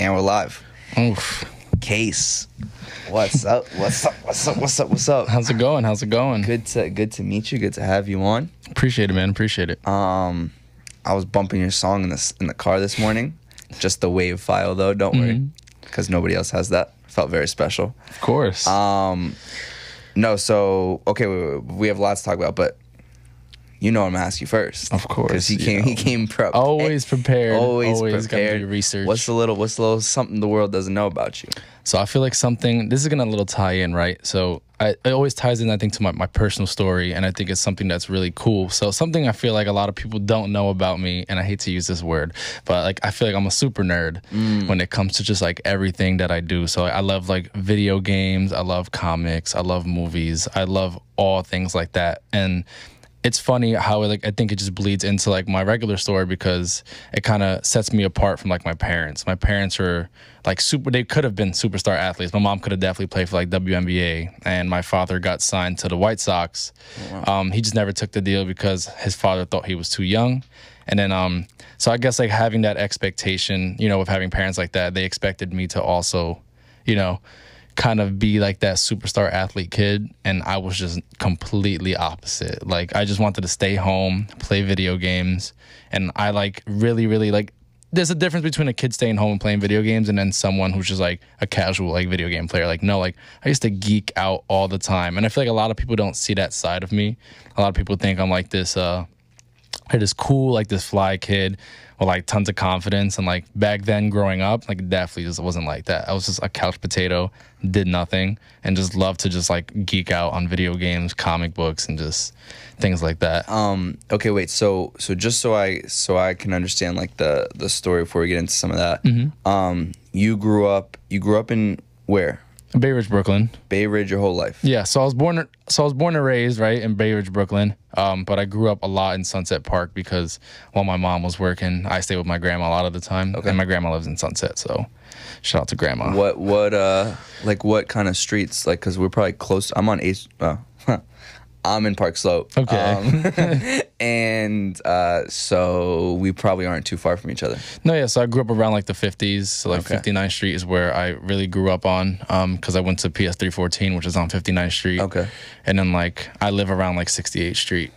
And we're live. Oof. Case. What's up? What's up? What's up? What's up? What's up? How's it going? How's it going? Good to meet you. Good to have you on. Appreciate it, man. Appreciate it. I was bumping your song in the car this morning. Just the wave file though, don't worry. Because nobody else has that. Felt very special. Of course. No, so okay, we have lots to talk about, but you know I'm gonna ask you first. Of course. Because he came prepped. Always prepared. Always gotta prepared. do your research. What's the little something the world doesn't know about you? So I feel like this is gonna a little tie in, right? So it always ties in, I think, to my personal story, and I think it's something that's really cool. So something I feel like a lot of people don't know about me, and I hate to use this word, but like I feel like I'm a super nerd when it comes to just like everything that I do. So I love like video games, I love comics, I love movies, I love all things like that. And it's funny how like I think it just bleeds into like my regular story because it kind of sets me apart from like my parents. My parents were like they could have been superstar athletes. My mom could have definitely played for like WNBA, and my father got signed to the White Sox. Wow. He just never took the deal because his father thought he was too young. And then so I guess like having that expectation, you know, of having parents like that, they expected me to also, you know, kind of be like that superstar athlete kid, and I was just completely opposite. Like I just wanted to stay home, play video games, and I like really like there's a difference between a kid staying home and playing video games and then someone who's just like a casual like video game player. Like no, like I used to geek out all the time, and I feel like a lot of people don't see that side of me. A lot of people think I'm like this cool, like this fly kid with like tons of confidence. And like back then growing up, like definitely just wasn't like that. I was just a couch potato, did nothing, and just loved to just like geek out on video games, comic books, and just things like that. Okay, wait. So just so I can understand like the story before we get into some of that. You grew up in where? Bay Ridge, Brooklyn. Bay Ridge your whole life. Yeah, so I was born and raised right in Bay Ridge, Brooklyn. But I grew up a lot in Sunset Park because while my mom was working, I stayed with my grandma a lot of the time. Okay. And my grandma lives in Sunset, so shout out to grandma. What kind of streets? Like, cause we're probably close. I'm on I'm in Park Slope. Okay. And so we probably aren't too far from each other. No, yeah. So I grew up around like the 50s. So like 59th Street is where I really grew up on because I went to PS 314, which is on 59th Street. Okay. And then like I live around like 68th Street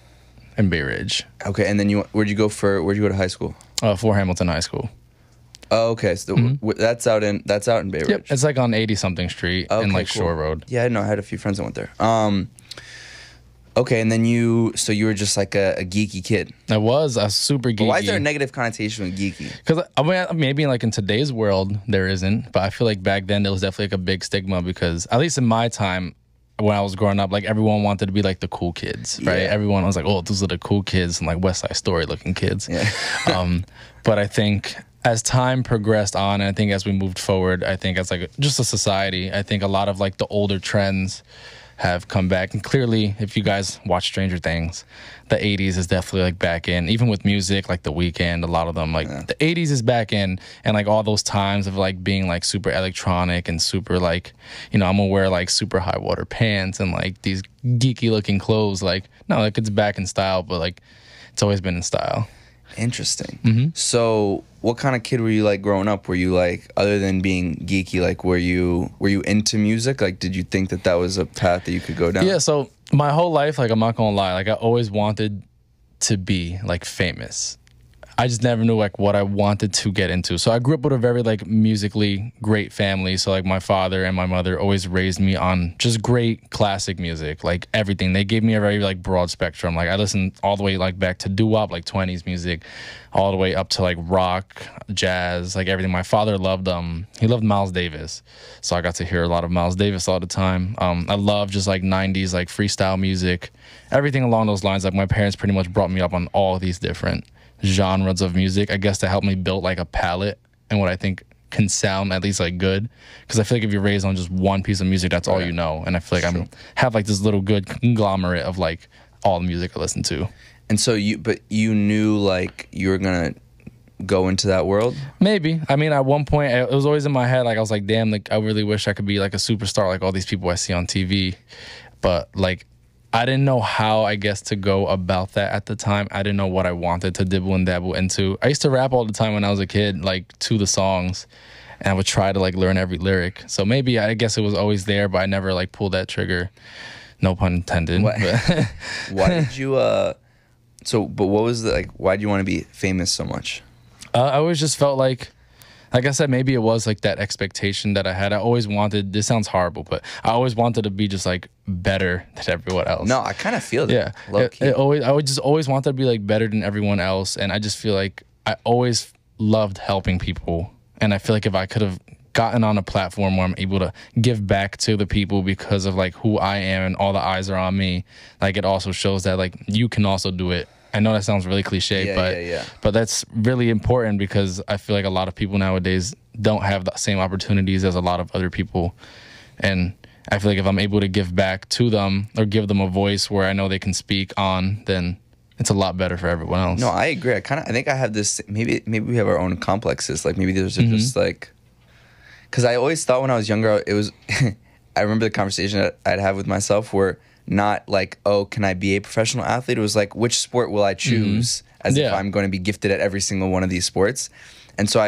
in Bay Ridge. Okay. And then where'd you go to high school? Fort Hamilton High School. Oh, okay. So that's out in Bay Ridge. Yep. It's like on 80-something Street in like cool. Shore Road. Yeah, I know. I had a few friends that went there. Okay, and then you were just like a geeky kid. I was a super geeky. But why is there a negative connotation with geeky? Because I mean, maybe like in today's world there isn't, but I feel like back then there was definitely like a big stigma because at least in my time when I was growing up, like everyone wanted to be like the cool kids, right? Yeah. Everyone was like, oh, those are the cool kids and like West Side Story looking kids. Yeah. But I think as time progressed on, and I think as we moved forward, I think as like just a society, I think a lot of like the older trends have come back. And clearly, if you guys watch Stranger Things, the 80s is definitely like back in. Even with music, like The Weeknd, a lot of them, like the 80s is back in. And like all those times of like being like super electronic and super like, you know, I'm gonna wear like super high water pants and like these geeky looking clothes. Like, no, like it's back in style, but like it's always been in style. Interesting. So what kind of kid were you like growing up? Were you like, other than being geeky, like were you into music? Like did you think that was a path that you could go down? Yeah, so my whole life, like I'm not gonna lie, like I always wanted to be like famous. I just never knew like what I wanted to get into. So I grew up with a very like musically great family. So like my father and my mother always raised me on just great classic music, like everything. They gave me a very like broad spectrum. Like I listened all the way like back to doo-wop, like 20s music, all the way up to like rock, jazz, like everything. My father loved he loved Miles Davis. So I got to hear a lot of Miles Davis all the time. I love just like 90s like freestyle music, everything along those lines. Like my parents pretty much brought me up on all these different genres of music, I guess, to help me build like a palette and what I think can sound at least like good, because I feel like if you're raised on just one piece of music, that's all you know. And I feel like I have like this little good conglomerate of like all the music I listen to. And so you knew like you were gonna go into that world? Maybe. I mean, at one point it was always in my head, like I was like, damn, like I really wish I could be like a superstar like all these people I see on TV. But like I didn't know how, I guess, to go about that at the time. I didn't know what I wanted to dibble and dabble into. I used to rap all the time when I was a kid, like to the songs. and I would try to like learn every lyric. So maybe I guess it was always there, but I never like pulled that trigger. No pun intended. Why did you? But what was the like? Why do you want to be famous so much? I always just felt like I said, maybe it was like that expectation that I had. I always wanted. This sounds horrible, but I always wanted to be just like better than everyone else. No, I kind of feel that. Yeah, I would just always wanted to be like better than everyone else, and I just feel like I always loved helping people, and I feel like if I could have gotten on a platform where I'm able to give back to the people because of like who I am and all the eyes are on me, like it also shows that like you can also do it. I know that sounds really cliche, but that's really important because I feel like a lot of people nowadays don't have the same opportunities as a lot of other people, and I feel like if I'm able to give back to them or give them a voice where I know they can speak on, then it's a lot better for everyone else. No, I agree. I think I have this. Maybe we have our own complexes. Like maybe there's just like. Because I always thought when I was younger, it was, I remember the conversation that I'd have with myself where not like, oh, can I be a professional athlete? It was like, which sport will I choose as if I'm going to be gifted at every single one of these sports? And so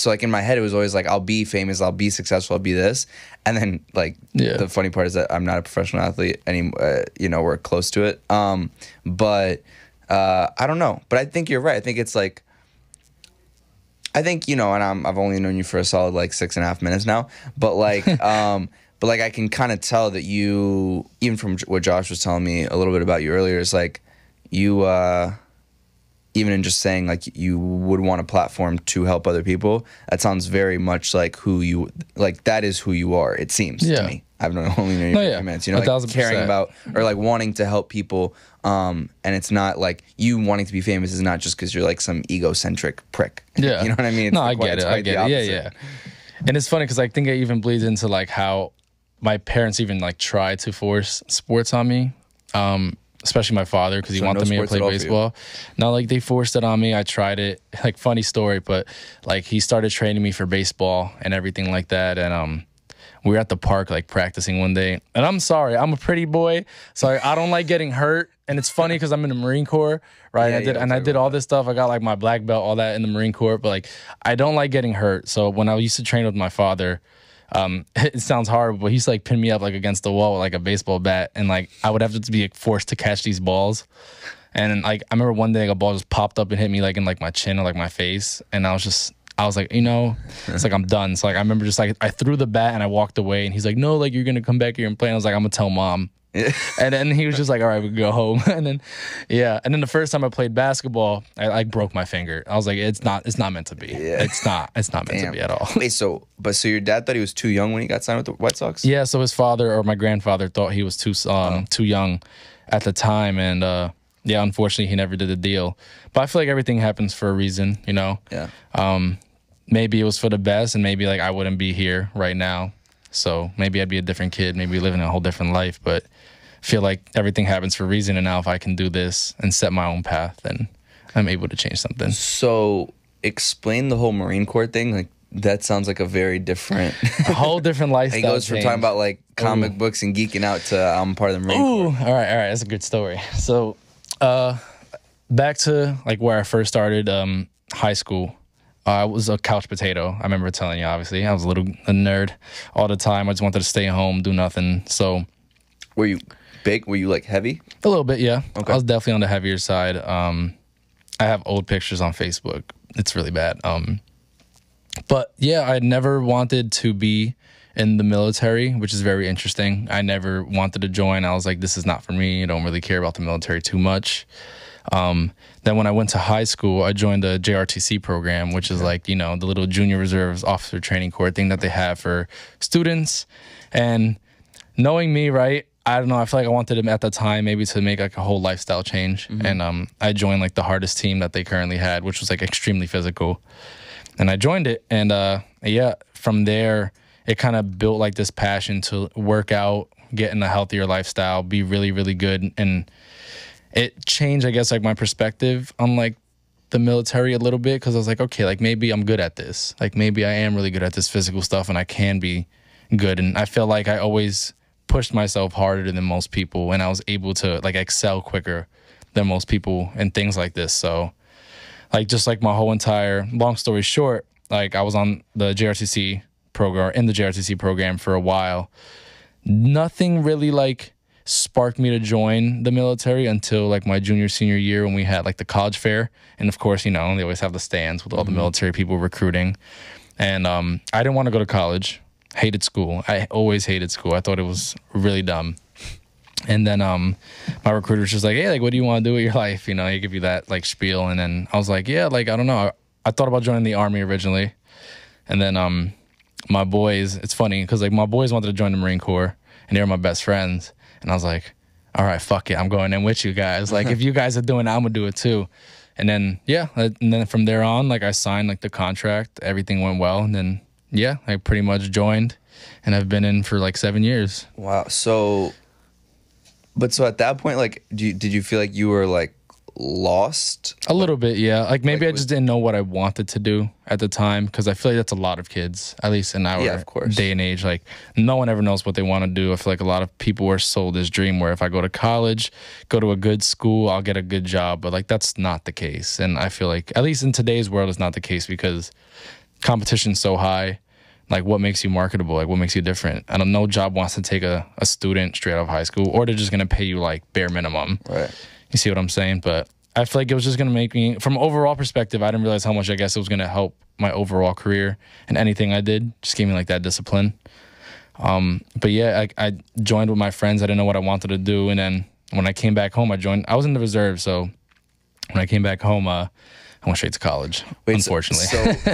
like in my head, it was always like, I'll be famous, I'll be successful, I'll be this. And then like the funny part is that I'm not a professional athlete anymore, we're close to it. But I don't know. But I think you're right. I think it's like, and I've only known you for a solid like 6.5 minutes now, but like, but like I can kind of tell that you, even from what Josh was telling me a little bit about you earlier, is like you, even in just saying like you would want a platform to help other people. That sounds very much like that is who you are. It seems to me. I've only known you for a few minutes, like caring about or like wanting to help people. And it's not like you wanting to be famous is not just because you're like some egocentric prick. Yeah. You know what I mean? It's no, I get it. Yeah. And it's funny because I think it even bleeds into like how my parents even like tried to force sports on me. Especially my father, because he wanted me to play baseball. No, like they forced it on me. I tried it. Like funny story, but like he started training me for baseball and everything like that. And we were at the park like practicing one day. And I'm sorry, I'm a pretty boy, so I don't like getting hurt. And it's funny because I'm in the Marine Corps, right? I did all this stuff. I got like my black belt, all that in the Marine Corps. But like I don't like getting hurt. So when I used to train with my father, it sounds horrible, but he used to like pin me up like against the wall with like a baseball bat, and like I would have to be like, forced to catch these balls. And like I remember one day like, a ball just popped up and hit me like in like my chin or like my face, and I was like, it's like I'm done. So like I remember just like I threw the bat and I walked away, and he's like, no, like you're gonna come back here and play. And I was like, I'm gonna tell mom. And then he was just like, all right, we can go home. And then the first time I played basketball, I like broke my finger. I was like, it's not meant to be. It's not meant to be at all. Wait, so your dad thought he was too young when he got signed with the White Sox? Yeah, so his father or my grandfather thought he was too young at the time, and unfortunately he never did the deal. But I feel like everything happens for a reason, Yeah. Maybe it was for the best, and maybe like I wouldn't be here right now. So maybe I'd be a different kid, maybe living a whole different life, but I feel like everything happens for a reason, and now if I can do this and set my own path, then I'm able to change something. So explain the whole Marine Corps thing. Like that sounds like a very different, a whole different lifestyle. It goes from talking about like comic books and geeking out to I'm part of the Marine Corps. All right, that's a good story. So back to like where I first started high school. I was a couch potato. I remember telling you, obviously. I was a nerd all the time. I just wanted to stay home, do nothing. So, were you big? Were you like heavy? A little bit, yeah. Okay. I was definitely on the heavier side. I have old pictures on Facebook. It's really bad. But yeah, I never wanted to be in the military, which is very interesting. I never wanted to join. I was like, this is not for me. I don't really care about the military too much. Then when I went to high school, I joined the JRTC program, which is like, the little junior reserves officer training corps thing that they have for students. And knowing me, right, I don't know, I feel like I wanted him at the time maybe to make like a whole lifestyle change. Mm-hmm. And I joined like the hardest team that they currently had, which was like extremely physical. And I joined it. And from there, it kind of built like this passion to work out, get in a healthier lifestyle, be really, really good. And it changed, I guess, like my perspective on like the military a little bit, because I was like, okay, like maybe I'm good at this. Like maybe I am really good at this physical stuff and I can be good. And I feel like I always pushed myself harder than most people, and I was able to like excel quicker than most people and things like this. So like just like my whole entire, long story short, like I was on the JRTC program, in the JRTC program for a while. Nothing really like sparked me to join the military until like my junior senior year when we had like the college fair, and of course, you know, they always have the stands with all the military people recruiting. And I didn't want to go to college. Hated school. I always hated school. I thought it was really dumb. And then my recruiter was just like, hey, like, what do you want to do with your life? You know, he give you that like spiel. And then I was like, yeah, like, I don't know. I thought about joining the Army originally. And then my boys, it's funny because like my boys wanted to join the Marine Corps and they were my best friends. And I was like, all right, fuck it. I'm going in with you guys. Like, if you guys are doing it, I'm going to do it too. And then, yeah. And then from there on, like I signed like the contract. Everything went well. And then, yeah, I pretty much joined and I've been in for like 7 years. Wow. So at that point, like, did you feel like you were like lost? A little bit, yeah. Like maybe I just didn't know what I wanted to do at the time, because I feel like that's a lot of kids, at least in our day and age. Like no one ever knows what they want to do. I feel like a lot of people were sold this dream where if I go to college, go to a good school, I'll get a good job. But like that's not the case. And I feel like at least in today's world, it's not the case because competition's so high. Like what makes you marketable? Like what makes you different? I don't know. No job wants to take a student straight out of high school, or they're just gonna pay you like bare minimum. Right. You see what I'm saying? But I feel like it was just gonna make me, from an overall perspective, I didn't realize how much I guess it was gonna help my overall career, and anything I did just gave me like that discipline. But yeah, I joined with my friends. I didn't know what I wanted to do, and then when I came back home, I was in the reserve. So when I came back home, I went straight to college. Wait, unfortunately.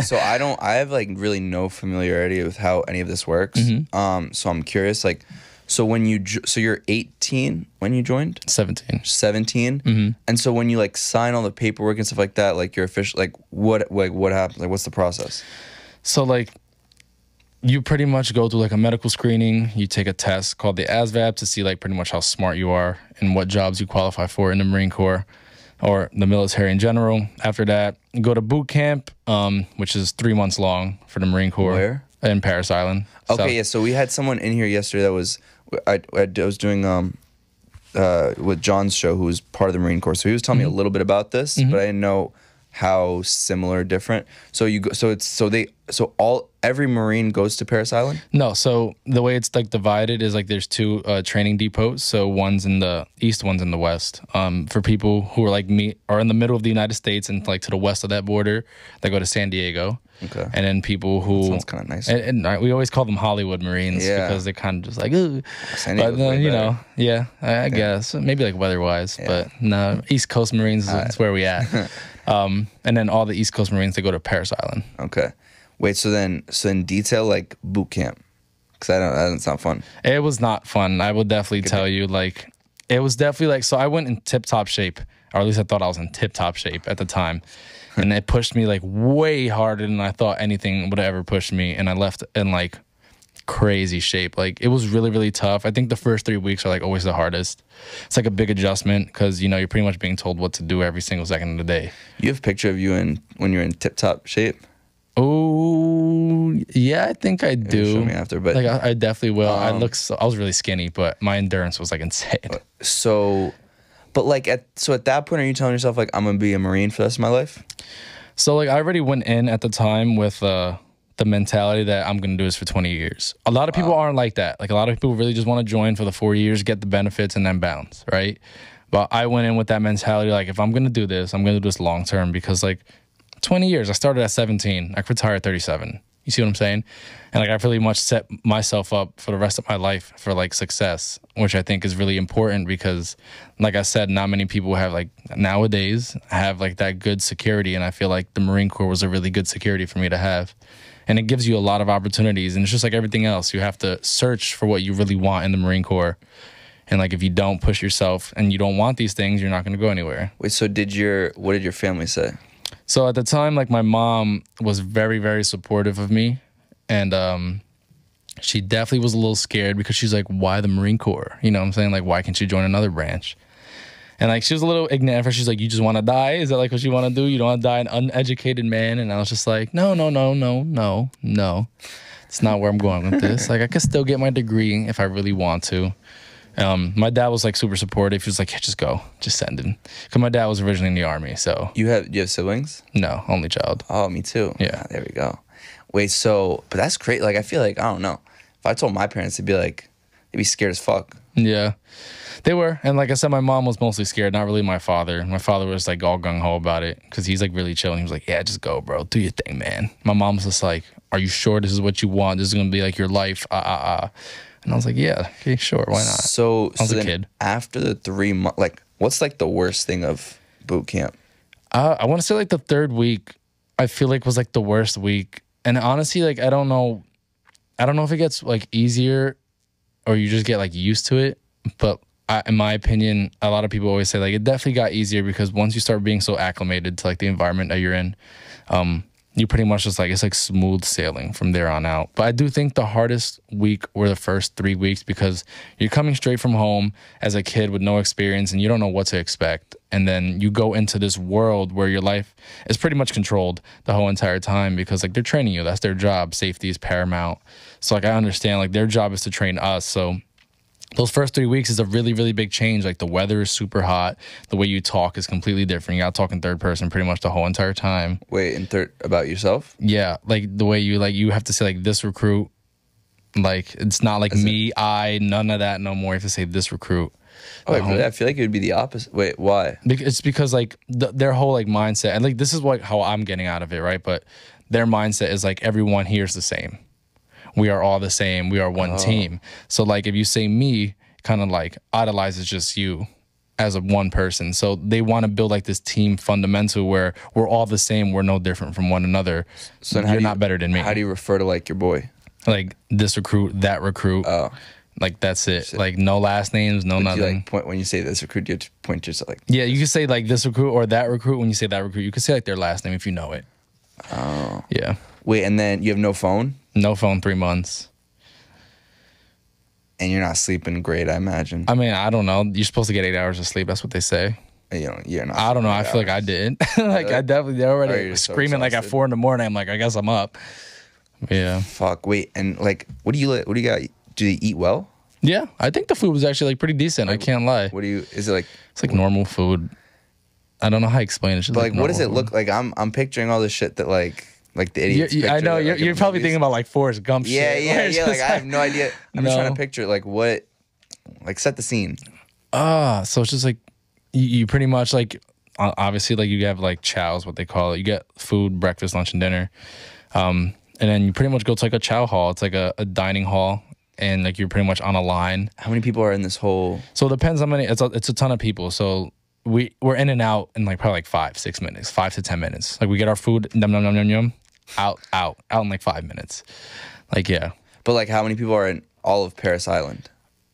So I have like really no familiarity with how any of this works. So I'm curious, like, so when you're 18 when you joined? 17. 17. And so when you like sign all the paperwork and stuff like that, like you're official, like what happens? Like what's the process? So like you pretty much go through like a medical screening. You take a test called the ASVAB to see like pretty much how smart you are and what jobs you qualify for in the Marine Corps or the military in general. After that, you go to boot camp, which is 3 months long for the Marine Corps. Where? In Paris Island. Okay, yeah. So we had someone in here yesterday that was, I was doing with John's show, who was part of the Marine Corps. So he was telling me a little bit about this, but I didn't know how similar, different. So you go, every Marine goes to Paris Island? No, so the way it's like divided is like there's two training depots. So one's in the east, one's in the west. For people who are like me, are in the middle of the United States and like to the west of that border, they go to San Diego. Okay. And then people who sounds kind of nice. And we always call them Hollywood Marines because they're kind of just like, ooh. But then, you know, yeah, I guess maybe like weather-wise, but no, East Coast Marines is where we at. And then all the East Coast Marines, they go to Paris Island. Okay. Wait, so then detail like boot camp, because that doesn't sound fun. It was not fun. I will definitely tell you, like, it was definitely like, so I went in tip-top shape, or at least I thought I was in tip-top shape at the time. And it pushed me like way harder than I thought anything would ever push me. And I left in like crazy shape. Like it was really, really tough. I think the first 3 weeks are like always the hardest. It's like a big adjustment because, you know, you're pretty much being told what to do every single second of the day. You have a picture of you when you're in tip-top shape? Oh, yeah, I think I do. Show me after, but like I definitely will. I was really skinny, but my endurance was like insane. So, but like at that point, are you telling yourself like I'm gonna be a Marine for the rest of my life? So like I already went in at the time with the mentality that I'm gonna do this for 20 years. A lot of people aren't like that. Like a lot of people really just want to join for the 4 years, get the benefits, and then bounce, right? But I went in with that mentality, like if I'm gonna do this, I'm gonna do this long term, because like 20 years. I started at 17. I retired at 37. You see what I'm saying? And like I really much set myself up for the rest of my life for like success, which I think is really important because, like I said, not many people have like nowadays have like that good security, and I feel like the Marine Corps was a really good security for me to have. And it gives you a lot of opportunities, and it's just like everything else. You have to search for what you really want in the Marine Corps. And like if you don't push yourself and you don't want these things, you're not going to go anywhere. Wait, so what did your family say? So at the time, like my mom was very, very supportive of me. And she definitely was a little scared because she's like, why the Marine Corps? You know what I'm saying? Like, why can't you join another branch? And like she was a little ignorant at first. She's like, you just want to die? Is that like what you want to do? You don't want to die an uneducated man? And I was just like, no. It's not where I'm going with this. Like I could still get my degree if I really want to. My dad was like super supportive. He was like, yeah, just go, just send him. Because my dad was originally in the Army, so. Do you have siblings? No, only child. Oh, me too. Yeah. There we go. Wait, so, but that's great. Like, I feel like, I don't know. If I told my parents, they'd be scared as fuck. Yeah, they were. And like I said, my mom was mostly scared, not really my father. My father was like all gung-ho about it because he's like really chill. And he was like, yeah, just go, bro. Do your thing, man. My mom was just like, are you sure this is what you want? This is going to be like your life? And I was like, yeah, okay, sure. Why not? So, I was a kid. After the 3 months, like, what's like the worst thing of boot camp? I want to say like the third week, I feel like was like the worst week. And honestly, like, I don't know if it gets like easier or you just get like used to it. But in my opinion, a lot of people always say like it definitely got easier because once you start being so acclimated to like the environment that you're in, you pretty much just like, it's like smooth sailing from there on out. But I do think the hardest week were the first 3 weeks because you're coming straight from home as a kid with no experience and you don't know what to expect. And then you go into this world where your life is pretty much controlled the whole entire time because like they're training you. That's their job. Safety is paramount. So like I understand like their job is to train us. So those first 3 weeks is a really, really big change. Like the weather is super hot. The way you talk is completely different. You got to talk in third person pretty much the whole entire time. Wait, in third about yourself? Yeah, like the way you have to say like this recruit. Like it's not like me, I, none of that no more. You have to say this recruit. Oh, wait, really? I feel like it would be the opposite. Wait, why? It's because like their whole like mindset, and like this is what how I'm getting out of it, right? But their mindset is like everyone here is the same. We are all the same. We are one team. So like if you say me, kind of like idolizes just you as a one person. So they want to build like this team fundamental where we're all the same. We're no different from one another. So you're not better than me. How do you refer to like your boy? Like this recruit, that recruit. Oh. Like that's it. Like no last names, no nothing. You, like, point, when you say this recruit, you have to point yourself like. Yeah, you can say like this recruit or that recruit. When you say that recruit, you can say like their last name if you know it. Oh. Yeah. Wait, and then you have no phone? No phone, 3 months. And you're not sleeping great, I imagine. I mean, I don't know. You're supposed to get 8 hours of sleep. That's what they say. You're not. I don't know. I feel like I didn't. Like I definitely, they're already screaming like at 4 in the morning. I'm like, I guess I'm up. Yeah. Fuck. Wait, and like, what do you got? Do they eat well? Yeah, I think the food was actually like pretty decent. Like, I can't lie. Is it like? It's like normal food. I don't know how to explain it. It's just but like what does it food. look like? I'm picturing all this shit that like the idiots. I know that, like, you're probably thinking about like Forrest Gump shit. Yeah. Like I have no idea. I'm just trying to picture like what, like set the scene. So it's just like you pretty much like obviously like you have like chows, what they call it. You get food, breakfast, lunch, and dinner, and then you pretty much go to like a chow hall. It's like a dining hall. And like you're pretty much on a line. How many people are in this whole? So it depends how many. It's a ton of people. So we're in and out in like probably like 5-6 minutes, 5 to 10 minutes. Like we get our food, out in like 5 minutes. Like yeah. But like how many people are in all of Paris Island?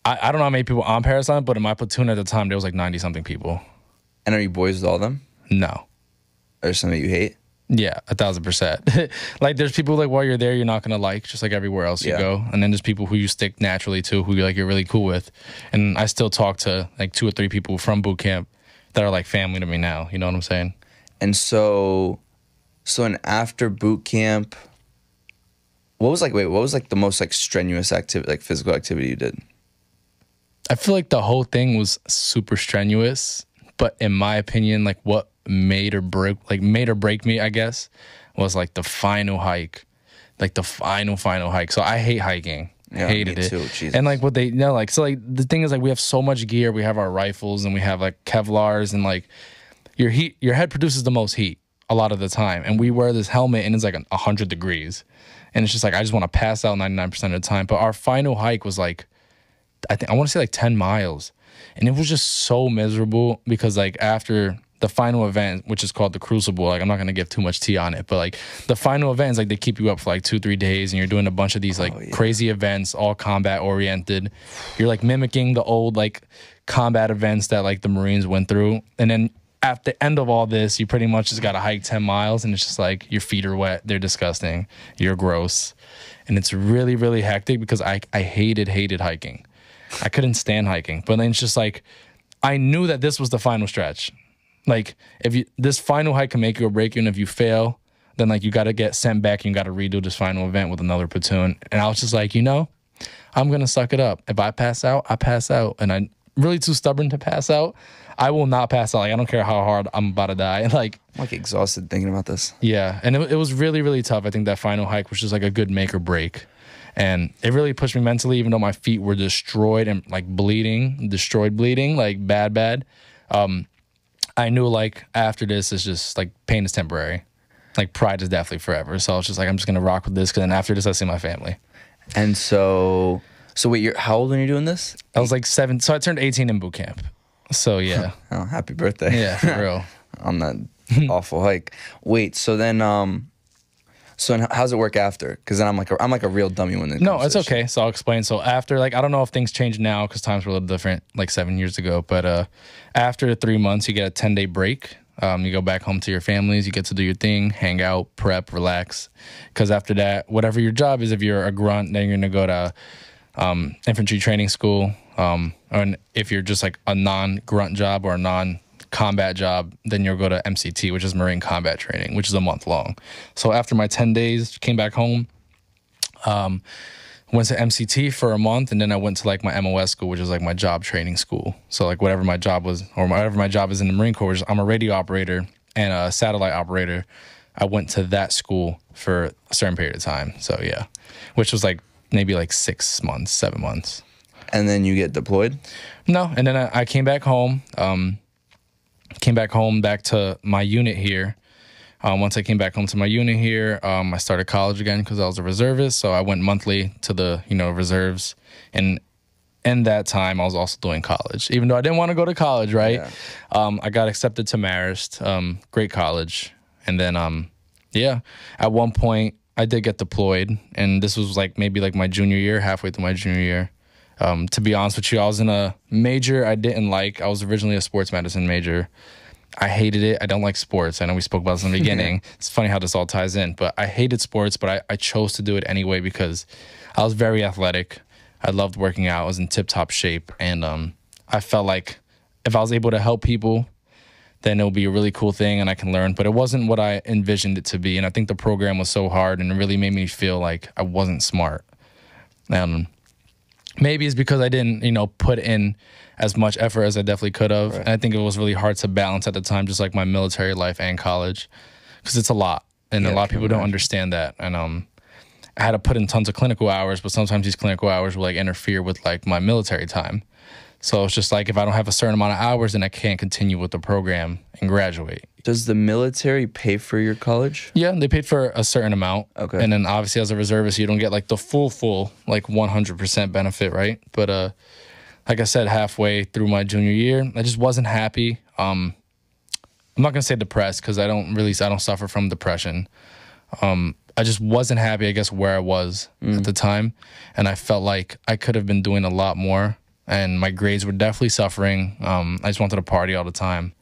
I don't know how many people on Paris Island, but in my platoon at the time there was like 90 something people. And are you boys with all of them? No. Are there some that you hate? Yeah, 1,000%. Like there's people like while you're there you're not gonna like, just like everywhere else you go. And then there's people who you stick naturally to, who you're really cool with. And I still talk to like 2 or 3 people from boot camp that are like family to me now. You know what I'm saying? And so in after boot camp, what was like the most like strenuous activity, like physical activity you did? I feel like the whole thing was super strenuous, but in my opinion, like what made or break me, I guess, was like the final hike. Like the final hike. So I hate hiking. Yeah, hated me it. too. Jesus. And like what they like so like the thing is like we have so much gear. We have our rifles and we have like Kevlars and like your head produces the most heat a lot of the time. And we wear this helmet and it's like 100 degrees. And it's just like I just want to pass out 99% of the time. But our final hike was like I want to say like 10 miles. And it was just so miserable because like after the final event, which is called the Crucible, like I'm not going to give too much tea on it, but like the final event is like they keep you up for like 2-3 days and you're doing a bunch of these like crazy events, all combat oriented. You're like mimicking the old like combat events that like the Marines went through. And then at the end of all this, you pretty much just got to hike 10 miles and it's just like your feet are wet. They're disgusting. You're gross. And it's really, really hectic because I hated hiking. I couldn't stand hiking. But then it's just like, I knew that this was the final stretch. Like, this final hike can make you or break you, and if you fail, then like you got to get sent back and you got to redo this final event with another platoon. And I was just like, I'm gonna suck it up. If I pass out, I pass out, and I really too stubborn to pass out. I will not pass out. Like, I don't care how hard I'm about to die. Like, I'm like exhausted thinking about this. Yeah, and it was really, really tough. I think that final hike was just like a good make or break. And it really pushed me mentally, even though my feet were destroyed and like bleeding, like bad. I knew like after this, it's just like pain is temporary. Like pride is definitely forever. So I was just like, I'm just going to rock with this because then after this, I see my family. And so wait, how old are you doing this? I was like 7. So I turned 18 in boot camp. So yeah. Oh, happy birthday. Yeah, for real. On that awful hike. Wait, so then how's it work after? Because then I'm like a real dummy when it No, comes it's to okay. So I'll explain. So after, like, I don't know if things change now because times were a little different like 7 years ago. But after 3 months, you get a 10-day break. You go back home to your families. You get to do your thing, hang out, prep, relax. Because after that, whatever your job is, if you're a grunt, then you're going to go to infantry training school. Or if you're just like a non-grunt job or a non-combat job, then you'll go to MCT, which is Marine Combat Training, which is a month long. So after my 10 days, came back home, went to MCT for a month, and then I went to like my MOS school, which is like my job training school. So like whatever my job was, or whatever my job is in the Marine Corps, I'm a radio operator and a satellite operator. I went to that school for a certain period of time. So yeah, which was like maybe like 6 months, 7 months. And then you get deployed? No, and then I came back home. Back to my unit here. Once I came back home to my unit here, I started college again because I was a reservist. So I went monthly to the reserves, and in that time I was also doing college, even though I didn't want to go to college. Right? Yeah. I got accepted to Marist, great college, and then at one point I did get deployed, and this was like maybe like my junior year, halfway through my junior year. To be honest with you, I was in a major I didn't like. I was originally a sports medicine major. I hated it. I don't like sports. I know we spoke about this in the beginning. It's funny how this all ties in, but I hated sports, but I chose to do it anyway because I was very athletic. I loved working out. I was in tip-top shape, and I felt like if I was able to help people, then it would be a really cool thing and I can learn, but it wasn't what I envisioned it to be, and I think the program was so hard, and it really made me feel like I wasn't smart. Maybe it's because I didn't, put in as much effort as I definitely could have. Right. And I think it was really hard to balance at the time, just like my military life and college, because it's a lot. And a lot of people don't understand that. And I had to put in tons of clinical hours, but sometimes these clinical hours will like interfere with like my military time. So it's just like if I don't have a certain amount of hours, then I can't continue with the program and graduate. Does the military pay for your college? Yeah, they paid for a certain amount. Okay. And then obviously as a reservist, you don't get like the full, like 100% benefit, right? But like I said, halfway through my junior year, I just wasn't happy. I'm not gonna say depressed because I don't suffer from depression. I just wasn't happy, I guess, where I was at the time. And I felt like I could have been doing a lot more. And my grades were definitely suffering. I just wanted to party all the time.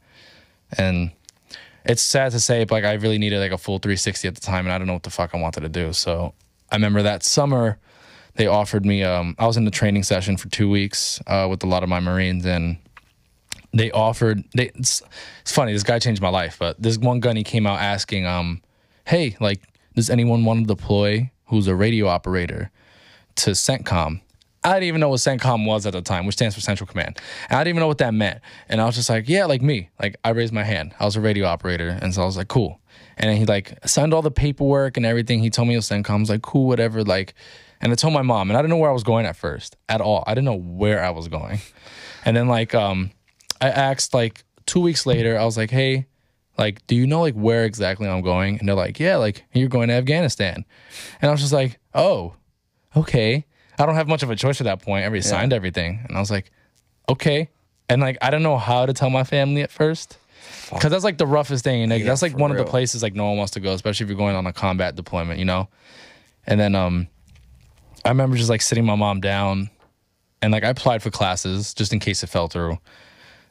And it's sad to say, but like I really needed like a full 360 at the time, and I don't know what the fuck I wanted to do. So I remember that summer they offered me, I was in the training session for 2 weeks with a lot of my Marines, and it's funny, this guy changed my life, but this one gunny came out asking, hey, like, does anyone want to deploy who's a radio operator to CENTCOM? I didn't even know what CENTCOM was at the time, which stands for Central Command. And I didn't even know what that meant. And I was just like, yeah, like me. Like, I raised my hand. I was a radio operator. And so I was like, cool. And then he, like, signed all the paperwork and everything. He told me it was CENTCOM. I was like, cool, whatever. Like, and I told my mom. And I didn't know where I was going at first at all. I didn't know where I was going. And then, like, I asked, like, 2 weeks later, I was like, hey, like, do you know, like, where exactly I'm going? And they're like, yeah, like, you're going to Afghanistan. And I was just like, oh, okay. I don't have much of a choice at that point. I already signed everything. And I was like, okay. And like, I don't know how to tell my family at first. Because that's like the roughest thing. And like, that's like one of the places like no one wants to go, especially if you're going on a combat deployment, And then I remember just like sitting my mom down, and like I applied for classes just in case it fell through.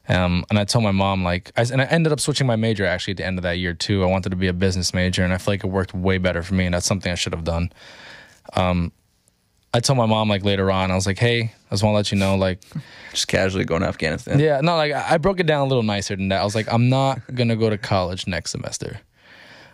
And I told my mom, like, and I ended up switching my major actually at the end of that year too. I wanted to be a business major, and I feel like it worked way better for me, and that's something I should have done. I told my mom, like, later on, I was like, hey, I just want to let you know, like... Just casually going to Afghanistan. Yeah, no, like, I broke it down a little nicer than that. I was like, I'm not going to go to college next semester.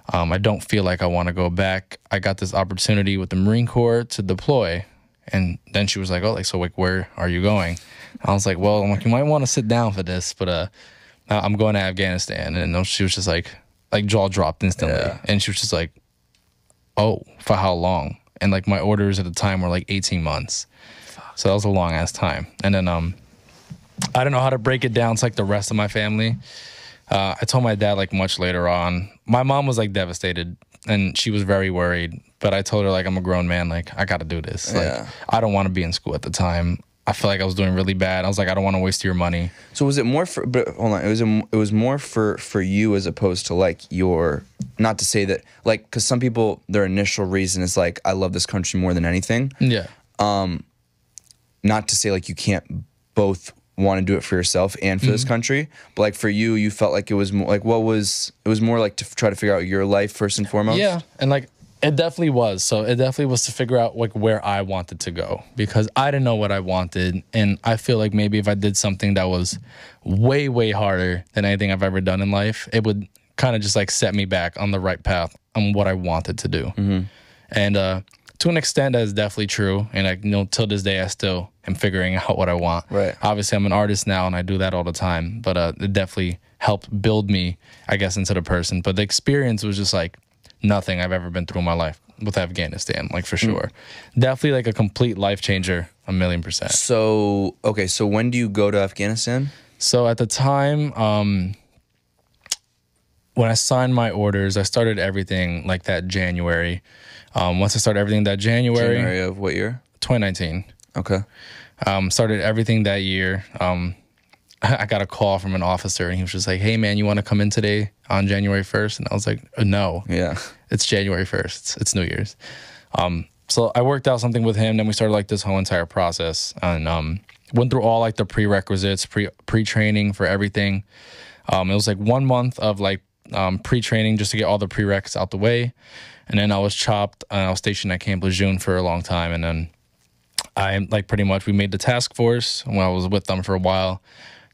I don't feel like I want to go back. I got this opportunity with the Marine Corps to deploy, And then she was like, oh, like, so like, where are you going? I was like, well, I'm like, you might want to sit down for this, but I'm going to Afghanistan. And she was just like jaw dropped instantly. Yeah. And she was just like, oh, for how long? And like my orders at the time were like 18 months. So that was a long ass time. And then I don't know how to break it down to like the rest of my family. I told my dad like much later on. My mom was like devastated and she was very worried. But I told her like, I'm a grown man. Like, I got to do this. Like, I don't want to be in school at the time. I feel like I was doing really bad. I was like, I don't want to waste your money. So was it more for? But hold on, it was more for you as opposed to like your. Not to say that like, because some people their initial reason is like, I love this country more than anything. Yeah. Not to say like you can't both want to do it for yourself and for this country, but like for you, you felt like it was more like it was more like to try to figure out your life first and foremost. Yeah, and like. It definitely was. So it definitely was to figure out like where I wanted to go because I didn't know what I wanted. And I feel like maybe if I did something that was way, way harder than anything I've ever done in life, it would kind of just like set me back on the right path on what I wanted to do. Mm-hmm. And to an extent, that is definitely true. And I, you know, till this day, I still am figuring out what I want. Right. Obviously, I'm an artist now and I do that all the time, but it definitely helped build me, I guess, into the person. But the experience was just like, nothing I've ever been through in my life with Afghanistan, like for sure. Definitely like a complete life changer, 1,000,000%. So, okay, so when do you go to Afghanistan? So at the time, when I signed my orders, I started everything like that January. Once I started everything that January of what year? 2019. Okay. Started everything that year. I got a call from an officer and he was just like, hey man, you want to come in today on January 1st? And I was like, no. Yeah. It's January 1st. It's New Year's. So I worked out something with him. Then we started like this whole entire process and went through all like the prerequisites, pre-training for everything. It was like 1 month of like pre-training just to get all the prereqs out the way. And then I was chopped. I was stationed at Camp Lejeune for a long time. And then I like pretty much, we made the task force when I was with them for a while.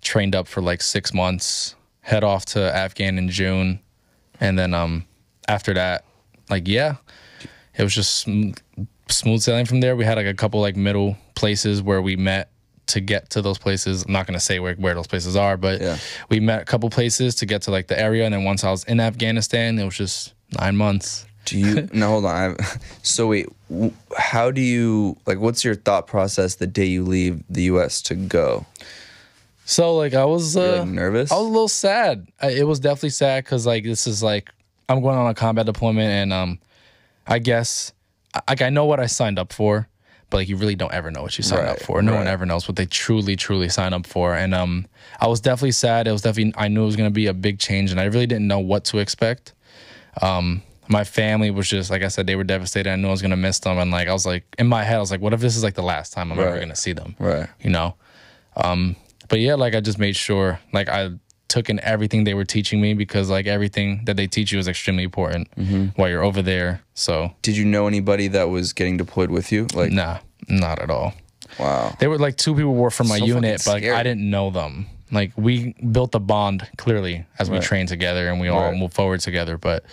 Trained up for like 6 months, head off to Afghan in June. And then after that, like, yeah, it was just smooth sailing from there. We had like a couple like middle places where we met to get to those places. I'm not going to say where those places are, but we met a couple places to get to like the area. And then once I was in Afghanistan, it was just 9 months. Do you, no, hold on. So wait, how do you, like, what's your thought process the day you leave the U.S. to go? So like I was like nervous. I was a little sad. It was definitely sad because like this is like I'm going on a combat deployment and I guess like I know what I signed up for, but like you really don't ever know what you signed up for. No one ever knows what they truly sign up for. And I was definitely sad. It was definitely I knew it was gonna be a big change and I really didn't know what to expect. My family was just like I said, they were devastated. I knew I was gonna miss them and like I was like in my head I was like, what if this is like the last time I'm ever gonna see them? Right. You know? But yeah, like I just made sure like I took in everything they were teaching me because like everything that they teach you is extremely important while you're over there. So did you know anybody that was getting deployed with you? Like nah, not at all. Wow. They were like 2 people were from my unit, but like, scary. I didn't know them. Like we built a bond clearly as we trained together and we all moved forward together, but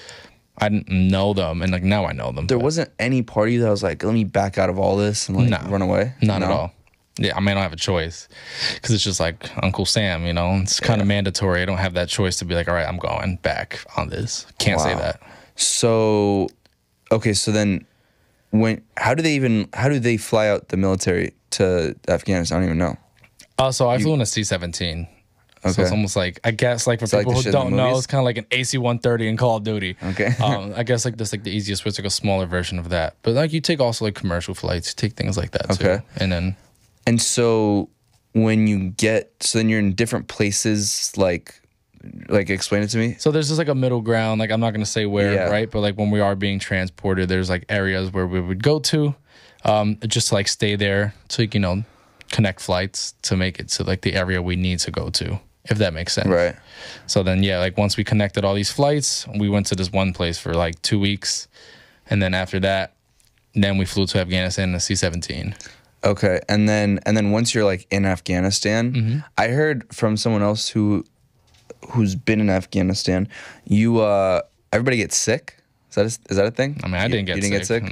I didn't know them and like now I know them. There wasn't any party that was like, let me back out of all this and like run away? Not at all. Yeah, I mean, I don't have a choice because it's just like Uncle Sam, you know, it's kind of mandatory. I don't have that choice to be like, all right, I'm going back on this. Can't say that. So, okay, so then how do they fly out the military to Afghanistan? I don't even know. So I flew in a C-17. Okay. So it's almost like, I guess like for people who don't know, it's kind of like an AC-130 in Call of Duty. Okay. I guess like this like the easiest way, it's like a smaller version of that. But like you take also like commercial flights, you take things like that too. And so when you then you're in different places, like explain it to me. So there's just like a middle ground, like I'm not going to say where, right? But like when we are being transported, there's like areas where we would go to just to like stay there to, you know, connect flights to make it to like the area we need to go to, if that makes sense. Right. So then, yeah, like once we connected all these flights, we went to this one place for like 2 weeks. And then after that, then we flew to Afghanistan in a C-17. Okay, and then once you're like in Afghanistan, I heard from someone else who's been in Afghanistan, everybody gets sick Is that a thing? I mean, I didn't get you sick. didn't get sick?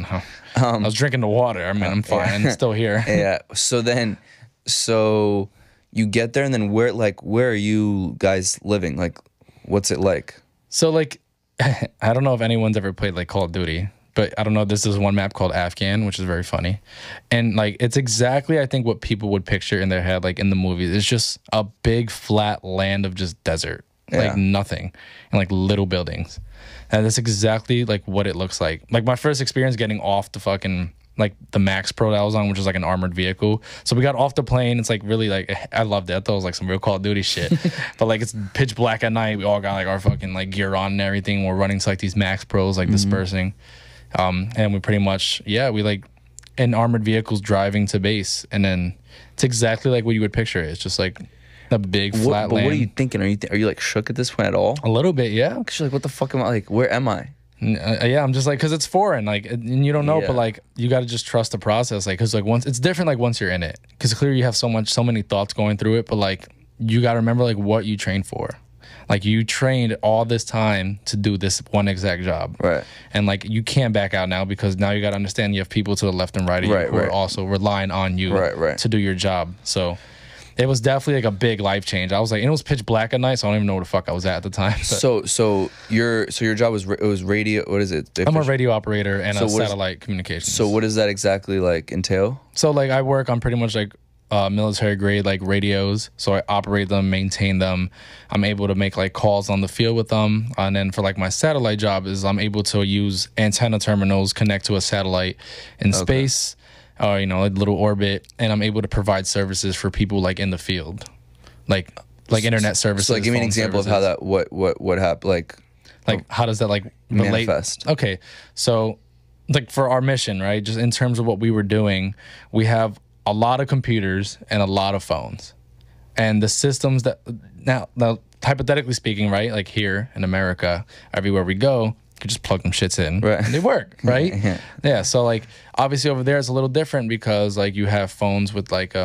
No. I was drinking the water. I mean, I'm fine. I'm still here. Yeah. So you get there, and then where are you guys living? Like, what's it like? So like, I don't know if anyone's ever played like Call of Duty, but I don't know. There's this one map called Afghan, which is very funny, and like it's exactly I think what people would picture in their head, like in the movies. It's just a big flat land of just desert, like nothing, and like little buildings. And that's exactly like what it looks like. Like my first experience getting off the fucking like the Max Pro that I was on, which is like an armored vehicle. So we got off the plane. It's like really like I loved it. I thought it was like some real Call of Duty shit. But like it's pitch black at night. We all got like our fucking like gear on and everything. We're running to like these Max Pros like dispersing. And we pretty much we like in armored vehicles driving to base, and then it's exactly like what you would picture it. It's just like a big flat land. But what are you thinking? Are you like shook at this point at all? A little bit, yeah. Cause you're like, what the fuck am I like? Where am I? Yeah, I'm just like, cause it's foreign, like, and you don't know, but like, you got to just trust the process, like, cause like once it's different, like once you're in it, cause clearly you have so many thoughts going through it, but like you got to remember like what you trained for. Like you trained all this time to do this one exact job. Right. And like you can't back out now, because now you got to understand you have people to the left and right of you who are also relying on you to do your job. So it was definitely like a big life change. I was like, and it was pitch black at night, so I don't even know where the fuck I was at the time. But So your job was radio. What is it? I'm a radio operator and a satellite communications. So what does that exactly like entail? So like I work on pretty much like military grade like radios. So I operate them, maintain them. I'm able to make like calls on the field with them. And then for like my satellite job is I'm able to use antenna terminals, connect to a satellite in space, or you know, a little orbit, and I'm able to provide services for people like in the field, like internet services. So like, give me an example of how that what happened, like how does that like manifest? Okay, so like for our mission, right? Just in terms of what we were doing, we have a lot of computers and a lot of phones, and the systems that now hypothetically speaking, right? Like here in America, everywhere we go, you could just plug them shits in, right? And they work, right? Yeah. So like obviously over there it's a little different, because like you have phones with like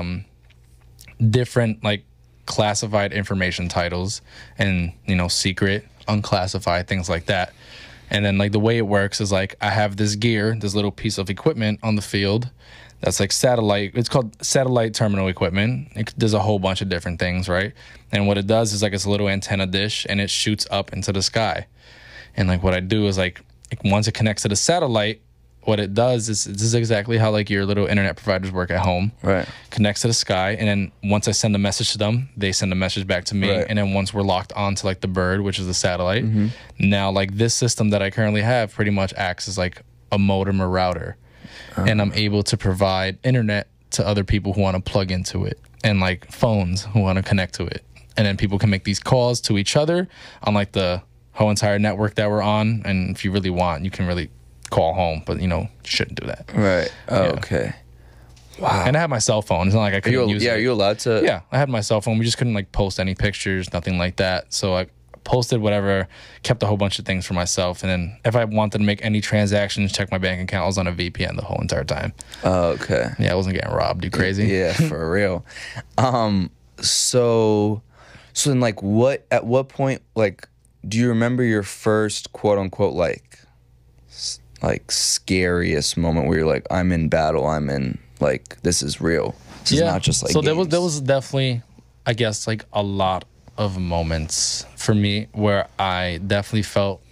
different like classified information titles, and you know, secret, unclassified, things like that. And then like the way it works is like I have this gear, this little piece of equipment on the field that's like satellite. It's called satellite terminal equipment. It does a whole bunch of different things, right? And what it does is like it's a little antenna dish, and it shoots up into the sky. And like what I do is like once it connects to the satellite, what it does is this is exactly how like your little internet providers work at home. Right. Connects to the sky, and then once I send a message to them, they send a message back to me. Right. And then once we're locked onto like the bird, which is the satellite, now like this system that I currently have pretty much acts as like a modem or router. And I'm able to provide internet to other people who want to plug into it, and like phones who want to connect to it. And then people can make these calls to each other on like the whole entire network that we're on. And if you really want, you can really call home, but you know, you shouldn't do that. Right. Oh, yeah. Okay. Wow. And I have my cell phone. It's not like I couldn't use it. Yeah, are you allowed to? Yeah, I had my cell phone. We just couldn't like post any pictures, nothing like that. So I posted whatever, kept a whole bunch of things for myself, and then if I wanted to make any transactions, check my bank account, I was on a VPN the whole entire time. Oh, okay. Yeah, I wasn't getting robbed. You crazy? Yeah, for real. So then like at what point, like, do you remember your first quote unquote like scariest moment where you're like, I'm in battle, I'm in like, this is real. This is not just like so games. there was definitely, I guess, like a lot of moments for me where I definitely felt,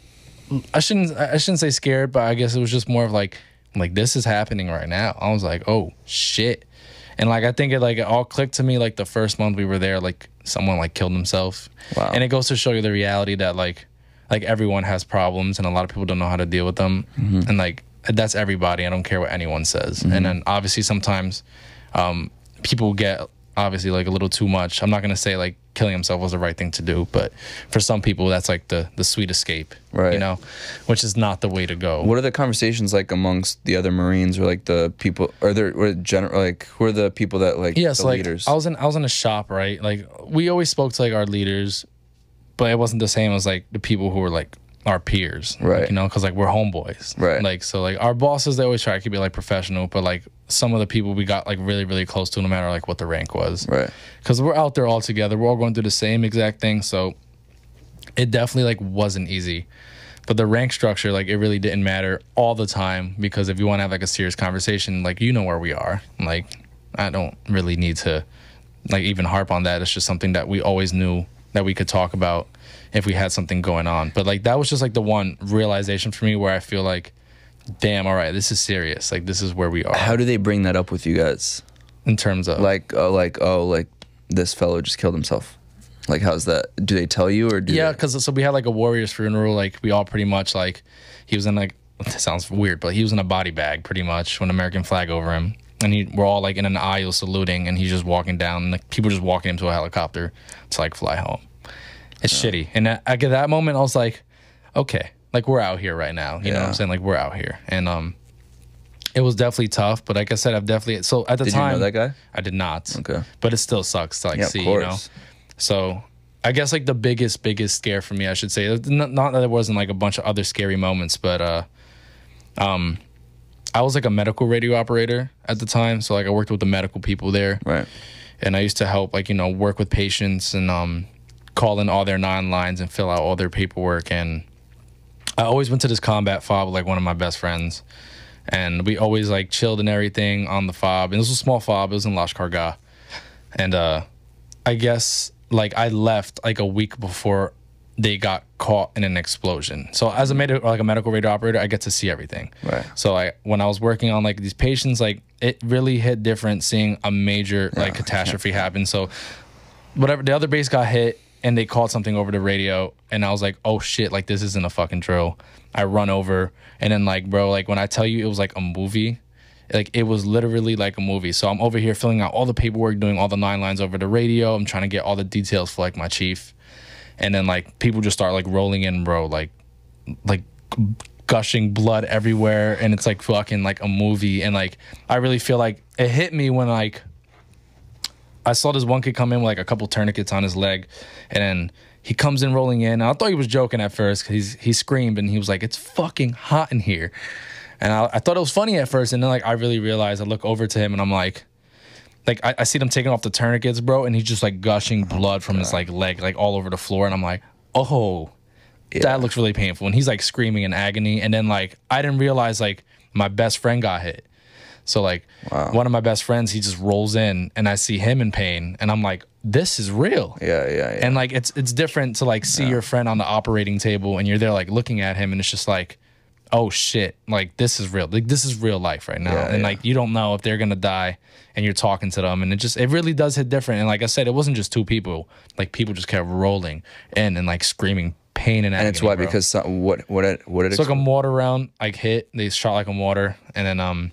I shouldn't say scared, but I guess it was just more of like this is happening right now. I was like, oh shit. And like I think it all clicked to me like the first month we were there, like someone like killed himself. Wow. And it goes to show you the reality that like everyone has problems, and a lot of people don't know how to deal with them. And like that's everybody. I don't care what anyone says. And then obviously sometimes people get obviously like a little too much. I'm not gonna say like killing himself was the right thing to do, but for some people that's like the sweet escape, right? You know, which is not the way to go. What are the conversations like amongst the other Marines, or like the people, or like who are the people that like the leaders? I was in a shop, right? Like we always spoke to like our leaders, but it wasn't the same as like the people who were like our peers, right? Like, you know, because like we're homeboys, right? Like so like our bosses, they always try to keep it like professional, but like some of the people we got like really, really close to, no matter like what the rank was, right? Because we're out there all together, we're all going through the same exact thing, so it definitely like wasn't easy. But the rank structure, like, it really didn't matter all the time, because if you want to have like a serious conversation, like, you know where we are. Like, I don't really need to like even harp on that. It's just something that we always knew that we could talk about if we had something going on. But like, that was just like the one realization for me where I feel like, damn, all right, this is serious. Like, this is where we are. How do they bring that up with you guys? In terms of like this fellow just killed himself? Like, how's that? Do they tell you, or do yeah, they? because so we had like a warrior's funeral. Like, we all pretty much, like, he was in like, it sounds weird, but he was in a body bag pretty much with an American flag over him, and we're all like in an aisle saluting, and he's just walking down, and like people just walking him to a helicopter to like fly home. It's shitty. And at that moment, I was like, okay, like, we're out here right now. You know what I'm saying? Like, we're out here, and it was definitely tough. But like I said, I've definitely, so at the time, did you know that guy? I did not. Okay, but it still sucks to like see, of course. you know. So I guess like the biggest scare for me, I should say, not that there wasn't like a bunch of other scary moments, but I was like a medical radio operator at the time. So like, I worked with the medical people there. Right. And I used to help, like, you know, work with patients and call in all their 9 lines and fill out all their paperwork. And I always went to this combat fob with like one of my best friends. And we always like chilled and everything on the fob. And it was a small fob. It was in Lashkargah. And I guess like I left like a week before they got caught in an explosion. So as a medical radio operator, I get to see everything. Right. So when I was working on like these patients, like, it really hit different seeing a major like catastrophe happen. So whatever, the other base got hit and they called something over the radio, and I was like, oh shit, like, this isn't a fucking drill. I run over, and then like, bro, like, when I tell you it was like a movie, like, it was literally like a movie. So I'm over here filling out all the paperwork, doing all the 9 lines over the radio. I'm trying to get all the details for like my chief. And then like people just start like rolling in, bro, like gushing blood everywhere. And it's like fucking like a movie. And like, I really feel like it hit me when like I saw this one kid come in with like a couple tourniquets on his leg. And then he comes in rolling in. And I thought he was joking at first, because he screamed and he was like, it's fucking hot in here. And I thought it was funny at first, and then like I really realized, I look over to him and I'm like I see them taking off the tourniquets, bro, and he's just like gushing blood from his like leg, like all over the floor, and I'm like, oh, that looks really painful. And he's like screaming in agony, and then like I didn't realize like my best friend got hit. So like one of my best friends, he just rolls in, and I see him in pain, and I'm like, this is real. Yeah. And like it's different to like see your friend on the operating table, and you're there like looking at him, and it's just like, oh shit, like, this is real. Like, this is real life right now. And like, you don't know if they're gonna die, and you're talking to them, and it really does hit different. And like I said, it wasn't just 2 people. Like, people just kept rolling in and like screaming pain and agony. And it's why, bro. Because what it it's like a mortar round like hit. They shot like a mortar, and then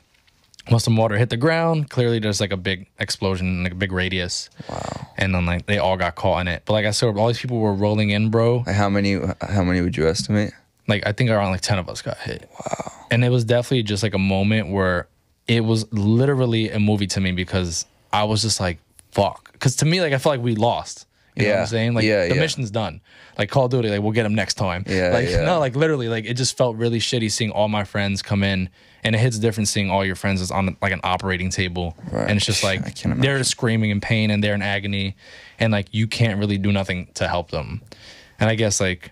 once the mortar hit the ground, clearly there's like a big explosion, like a big radius. Wow. And then like they all got caught in it. But like I said, all these people were rolling in, bro. Like, how many would you estimate? Like, I think around like 10 of us got hit. Wow. And it was definitely just like a moment where it was literally a movie to me, because I was just like, fuck. Because to me, like, I felt like we lost. You know what I'm saying? Like, the mission's done. Like, Call of Duty, like, we'll get them next time. No, like, literally, like, it just felt really shitty seeing all my friends come in. And it hits different seeing all your friends is on like an operating table. Right. And it's just like, they're screaming in pain and they're in agony. And like, you can't really do nothing to help them. And I guess like,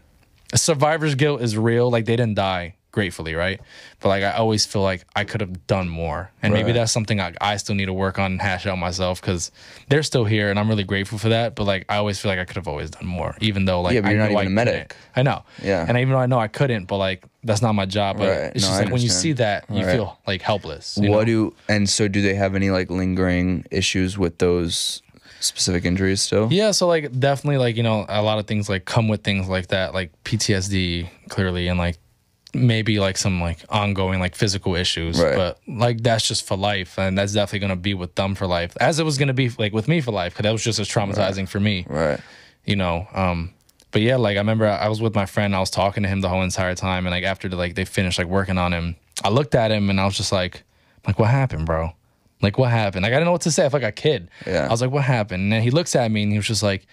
survivor's guilt is real. Like, they didn't die, gratefully, right? But like, I always feel like I could have done more, and maybe that's something I still need to work on and hash out myself, because they're still here and I'm really grateful for that. But like, I always feel like I could have always done more, even though like, but you're not even a medic. I know. Yeah. And even though I know I couldn't, but like, that's not my job. But it's just like, when you see that, you feel like helpless. Do they have any like lingering issues with those specific injuries still? Yeah, so like, definitely, like, you know, a lot of things like come with things like that, like PTSD clearly, and like maybe like some like ongoing like physical issues. But like, that's just for life, and that's definitely gonna be with them for life, as it was gonna be like with me for life, because that was just as traumatizing for me. You know, but yeah, like, I remember I was with my friend, I was talking to him the whole entire time, and like after they finished like working on him, I looked at him and I was just like, what happened, bro? Like, what happened? Like, I didn't know what to say. I felt like a kid. I was like, what happened? And then he looks at me and he was just like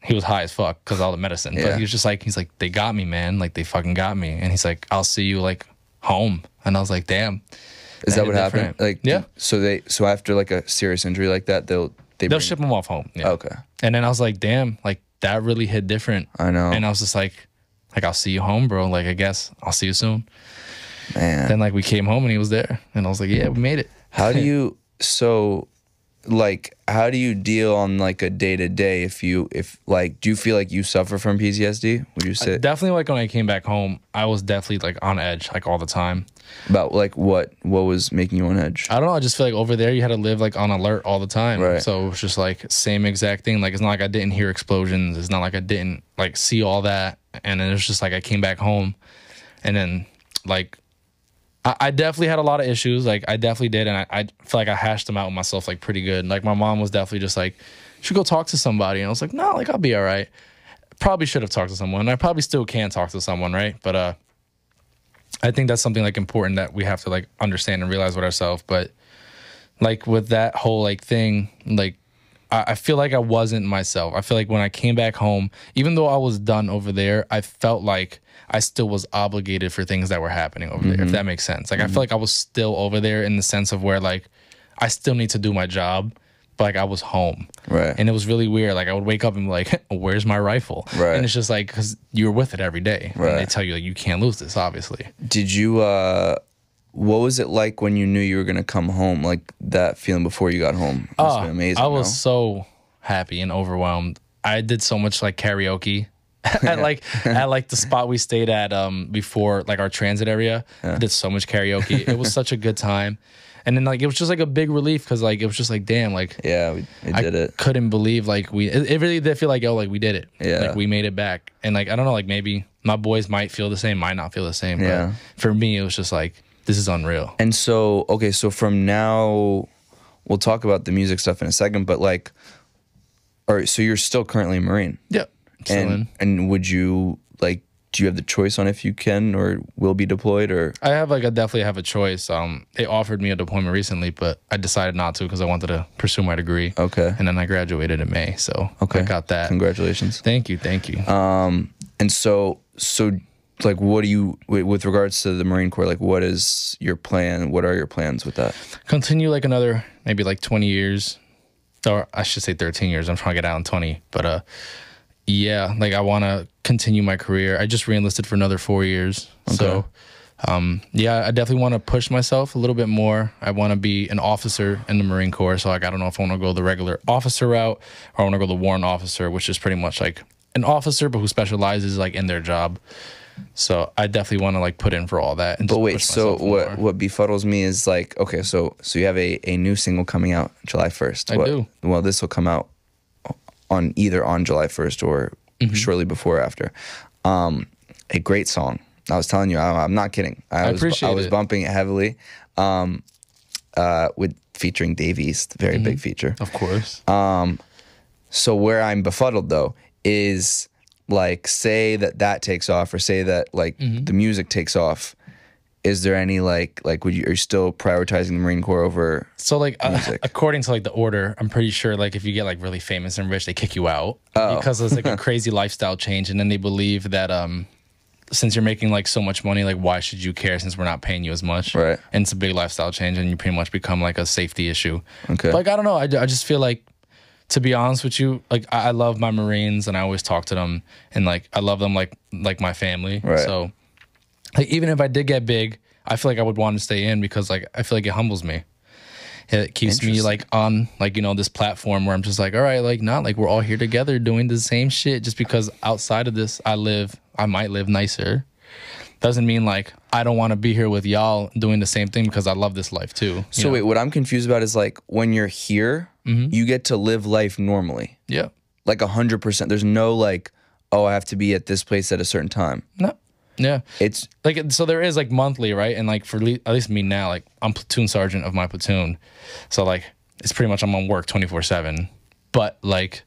he was high as fuck because of all the medicine. But he was just like, they got me, man. Like, they fucking got me. And he's like, I'll see you like home. And I was like, damn. Is that what happened? Like, so after like a serious injury like that, they'll ship him off home. Okay. And then I was like, damn, like, that really hit different. I know. And I was just like, like, I'll see you home, bro. Like, I guess I'll see you soon. Man. Then like we came home and he was there, and I was like, yeah, we made it. How do you how do you deal on like a day-to-day if like, do you feel like you suffer from PTSD? Would you say? Definitely, like when I came back home, I was definitely like on edge, like all the time. About like what was making you on edge? I don't know. I just feel like over there you had to live like on alert all the time. Right. So it was just like same exact thing. Like it's not like I didn't hear explosions. It's not like I didn't like see all that. And then it's just like I came back home, and then like I definitely had a lot of issues. Like I definitely did, and I feel like I hashed them out with myself like pretty good. Like my mom was definitely just like, you should go talk to somebody, and I was like, no, like I'll be all right. Probably should have talked to someone. I probably still can talk to someone, right? But I think that's something like important that we have to like understand and realize with ourselves. But like with that whole like thing, like I feel like I wasn't myself. I feel like when I came back home, even though I was done over there, I felt like I still was obligated for things that were happening over there, if that makes sense. Like I feel like I was still over there in the sense of where like I still need to do my job, but like I was home. Right. And it was really weird. Like I would wake up and be like, where's my rifle? Right. And it's just like, because you're with it every day. Right. And they tell you like, you can't lose this, obviously. Did you what was it like when you knew you were gonna come home? Like that feeling before you got home? Must have been amazing. I was so happy and overwhelmed. I did so much like karaoke at like the spot we stayed at before like our transit area. I did so much karaoke. It was such a good time. And then like it was just like a big relief because like it was just like, damn, like yeah, we did it. Couldn't believe like it really did feel like, yo, like we did it. Yeah. Like we made it back. And like I don't know, like maybe my boys might feel the same, might not feel the same. Yeah. But for me it was just like, this is unreal. And so okay, so from now we'll talk about the music stuff in a second, but like, all right, so you're still currently a Marine. Yeah. And would you like, do you have the choice on if you can or will be deployed? Or I definitely have a choice. They offered me a deployment recently, but I decided not to because I wanted to pursue my degree. Okay. And then I graduated in May, so I got that. Congratulations. Thank you. And so like, what do you, with regards to the Marine Corps, like what is your plan? What are your plans with that? Continue like another maybe like 20 years, or I should say 13 years. I'm trying to get out in 20, but yeah, like I want to continue my career. I just re-enlisted for another 4 years. Okay. So, yeah, I definitely want to push myself a little bit more. I want to be an officer in the Marine Corps. So like, I don't know if I want to go the regular officer route or I want to go the warrant officer, which is pretty much like an officer, but who specializes like in their job. So I definitely want to like put in for all that. And but wait, so what befuddles me is like, okay, so you have a new single coming out July 1st. I do. Well, this will come out on July 1st or shortly before or after. A great song. I was telling you, I'm not kidding. I was bumping it heavily with featuring Dave East, very big feature. Of course. So where I'm befuddled though is like, say that takes off or say that like the music takes off. Is there any like are you still prioritizing the Marine Corps over so like music? According to like the order, I'm pretty sure like if you get like really famous and rich, they kick you out because it's like a crazy lifestyle change, and then they believe that since you're making like so much money, like why should you care since we're not paying you as much? Right. And it's a big lifestyle change, and you pretty much become like a safety issue. Okay. But, like I don't know, I just feel like, to be honest with you, like I love my Marines and I always talk to them, and like I love them like my family. Right. So like even if I did get big, I feel like I would want to stay in because like I feel like it humbles me. It keeps me like on like, you know, this platform where I'm just like, all right, like not like we're all here together doing the same shit. Just because outside of this I might live nicer, doesn't mean like I don't want to be here with y'all doing the same thing because I love this life too. So wait, what I'm confused about is like when you're here, you get to live life normally. Yeah. Like 100%. There's no like, oh, I have to be at this place at a certain time. No. Yeah. It's like, so there is like monthly, right? And like for at least me now, like I'm platoon sergeant of my platoon. So like it's pretty much I'm on work 24/7. But like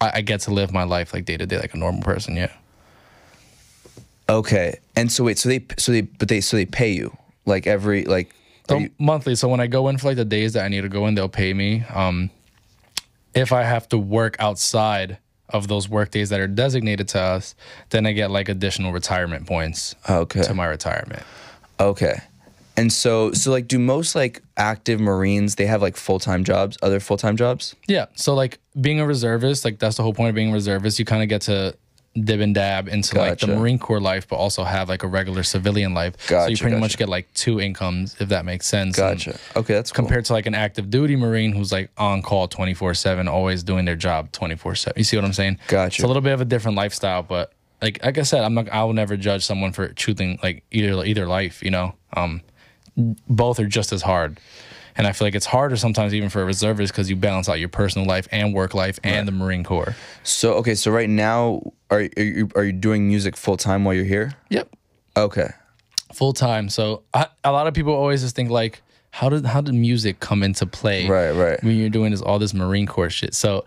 I get to live my life like day to day like a normal person, yeah. Okay. And so wait, so they pay you like every like monthly. So when I go in for like the days that I need to go in, they'll pay me. If I have to work outside of those work days that are designated to us, then I get like additional retirement points to my retirement. Okay. And so like do most like active Marines, they have like full-time jobs, other full-time jobs? Yeah. So like being a reservist, like that's the whole point of being a reservist. You kind of get to dib and dab into like the Marine Corps life, but also have like a regular civilian life. So you pretty much get like 2 incomes, if that makes sense. Gotcha. And okay, that's cool. Compared to like an active duty Marine who's like on call 24/7, always doing their job 24/7. You see what I'm saying? Gotcha. It's a little bit of a different lifestyle, but like I said, I will never judge someone for choosing like either life. You know, both are just as hard. And I feel like it's harder sometimes even for a reservist because you balance out your personal life and work life and the Marine Corps. So, okay, so right now, are you doing music full time while you're here? Yep. Okay. Full time. So a lot of people always just think like, how did music come into play? Right. When you're doing all this Marine Corps shit. So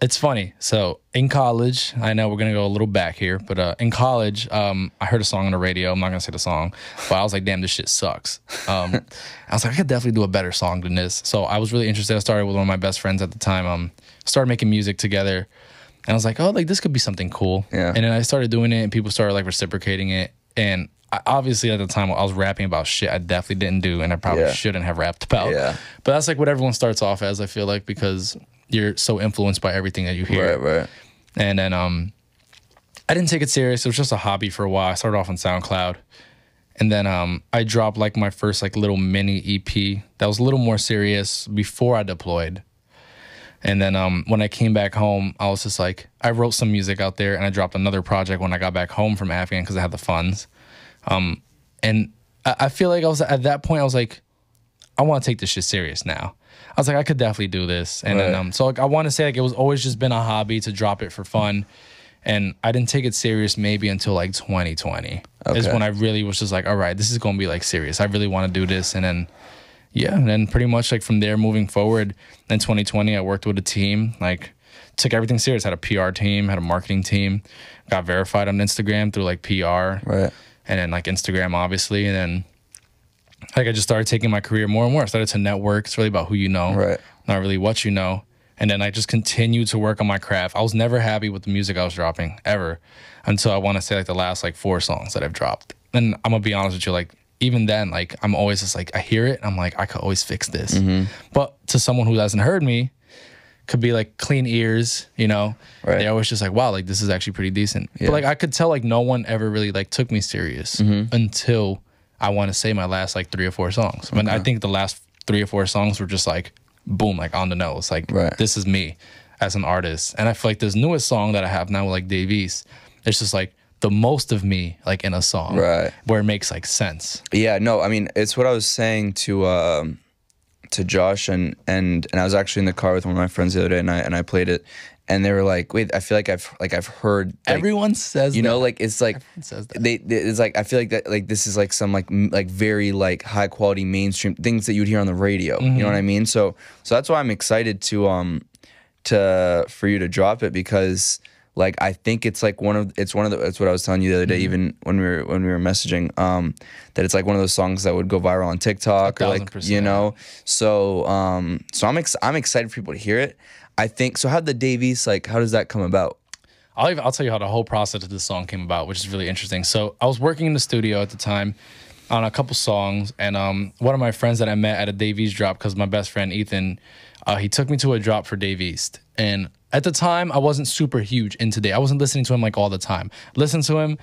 it's funny. So in college, I know we're going to go a little back here, but in college, I heard a song on the radio. I'm not going to say the song, but I was like, damn, this shit sucks. I was like, I could definitely do a better song than this. So I was really interested. I started with one of my best friends at the time, started making music together. And I was like, oh, like this could be something cool. Yeah. And then I started doing it and people started like reciprocating it. And obviously at the time I was rapping about shit I definitely didn't do and I probably shouldn't have rapped about. Yeah. But that's like what everyone starts off as, I feel like, because you're so influenced by everything that you hear. Right. And then I didn't take it serious. It was just a hobby for a while. I started off on SoundCloud. And then I dropped like my first like little mini EP that was a little more serious before I deployed. And then when I came back home, I was just like, I wrote some music out there and I dropped another project when I got back home from Afghan because I had the funds. And I feel like I was at that point, I was like, I want to take this shit serious now. I was like, I could definitely do this. And then, so like, I want to say like, it was always just been a hobby to drop it for fun. And I didn't take it serious maybe until like 2020 is when I really was just like, all right, this is going to be like serious. I really want to do this. And then, yeah. And then pretty much like from there moving forward in 2020, I worked with a team, like took everything serious, had a PR team, had a marketing team, got verified on Instagram through like PR. Right. And then like Instagram, obviously. And then like I just started taking my career more and more. I started to network. It's really about who you know, not really what you know. And then I just continued to work on my craft. I was never happy with the music I was dropping, ever, until I want to say like the last like 4 songs that I've dropped. And I'm going to be honest with you, like even then, like I'm always just like, I hear it, and I'm like, I could always fix this. But to someone who hasn't heard me, could be like clean ears, you know, they're always just like, wow, like this is actually pretty decent. But like I could tell like no one ever really like took me serious until I want to say my last like 3 or 4 songs. But I think the last 3 or 4 songs were just like, boom, like on the nose. Like this is me as an artist. And I feel like this newest song that I have now with like Dave East, it's just like the most of me like in a song where it makes like sense. Yeah, no, I mean, it's what I was saying to Josh and I was actually in the car with one of my friends the other day and I played it. And they were like, "Wait, I feel like I've heard." Like, everyone says, you know, like it's like it's like I feel like that like this is like some like very like high quality mainstream things that you'd hear on the radio. You know what I mean? So that's why I'm excited to for you to drop it, because like I think it's like it's what I was telling you the other day, even when we were messaging, that it's like one of those songs that would go viral on TikTok or like, you know. So I'm excited for people to hear it. I think so. How the Dave East, like, how does that come about? I'll tell you how the whole process of this song came about, which is really interesting. So I was working in the studio at the time on a couple songs, and one of my friends that I met at a Dave East drop, because my best friend Ethan, he took me to a drop for Dave East. And at the time, I wasn't super huge into Dave. I wasn't listening to him like all the time. Listened to him,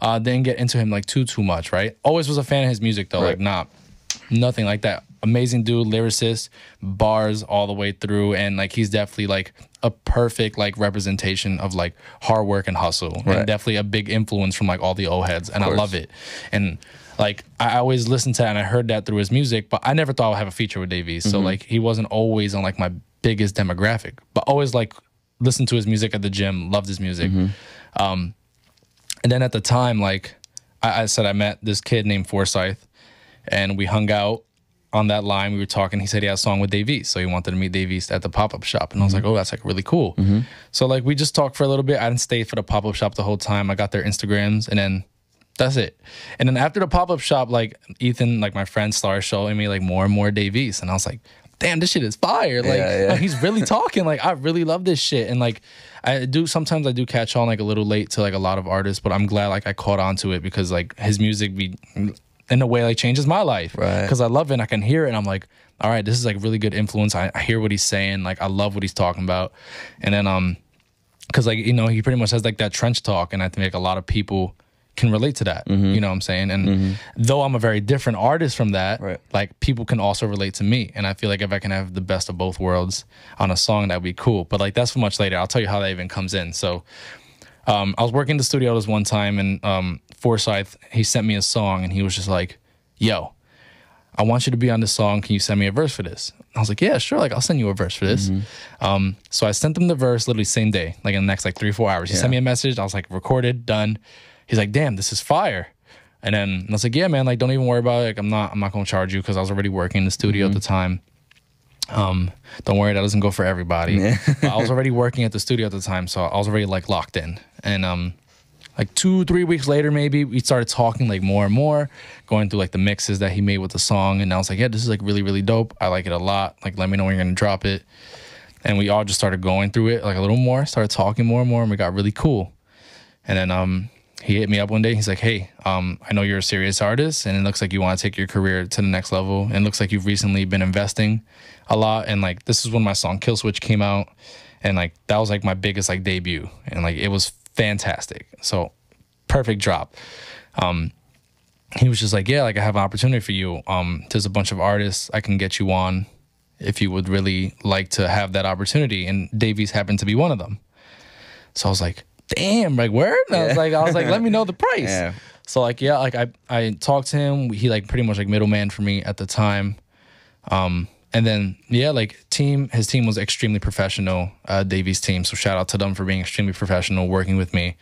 didn't get into him like too much, right? Always was a fan of his music though, like nothing like that. Amazing dude, lyricist, bars all the way through, and like he's definitely like a perfect like representation of like hard work and hustle, and definitely a big influence from like all the old heads, and I love it. And like I always listened to that and I heard that through his music, but I never thought I'd have a feature with Dave East. So like he wasn't always on like my biggest demographic, but always like listened to his music at the gym, loved his music. And then at the time, like I said, I met this kid named Forsyth, and we hung out on that line. We were talking. He said he had a song with Dave East, so he wanted to meet Dave East at the pop-up shop. And I was like, oh, that's like really cool. So like we just talked for a little bit. I didn't stay for the pop-up shop the whole time. I got their Instagrams, and then that's it. And then after the pop-up shop, like Ethan, like my friend, started showing me like more and more Dave East, and I was like, damn, this shit is fire. Like he's really talking. Like I really love this shit. And like sometimes I do catch on like a little late to like a lot of artists, but I'm glad like I caught on to it, because like his music in a way like changes my life, because I love it and I can hear it and I'm like, all right, this is like really good influence. I hear what he's saying, like I love what he's talking about. And then because like, you know, he pretty much has like that trench talk, and I think like a lot of people can relate to that. You know what I'm saying? And though I'm a very different artist from that, like people can also relate to me. And I feel like if I can have the best of both worlds on a song, that'd be cool. But like that's for much later. I'll tell you how that even comes in. So I was working in the studio this one time, and Forsyth, he sent me a song, and he was just like, yo, I want you to be on this song. Can you send me a verse for this? I was like, yeah, sure. Like, I'll send you a verse for this. So I sent him the verse literally same day, like in the next like 3 or 4 hours. He sent me a message. I was like, recorded, done. He's like, damn, this is fire. And then I was like, yeah, man, like, don't even worry about it. Like, I'm not going to charge you, because I was already working in the studio at the time. Don't worry, that doesn't go for everybody. I was already working at the studio at the time, so I was already like locked in. And like 2-3 weeks later, maybe, we started talking like more and more, going through like the mixes that he made with the song. And I was like, yeah, this is like really, really dope. I like it a lot. Like, let me know when you're going to drop it. And we all just started going through it like a little more, started talking more and more, and we got really cool. And then he hit me up one day. He's like, hey, I know you're a serious artist, and it looks like you want to take your career to the next level. And it looks like you've recently been investing a lot. And like, this is when my song Kill Switch came out. And like, that was like my biggest like debut. And like, it was fantastic. So perfect drop. He was just like, yeah, like I have an opportunity for you. There's a bunch of artists I can get you on if you would really like to have that opportunity. And Davies happened to be one of them. So I was like, damn, like word? And I was like, let me know the price. So like, yeah, like I talked to him. He like pretty much like middleman for me at the time. And then, yeah, like his team was extremely professional, Davies' team. So shout out to them for being extremely professional, working with me.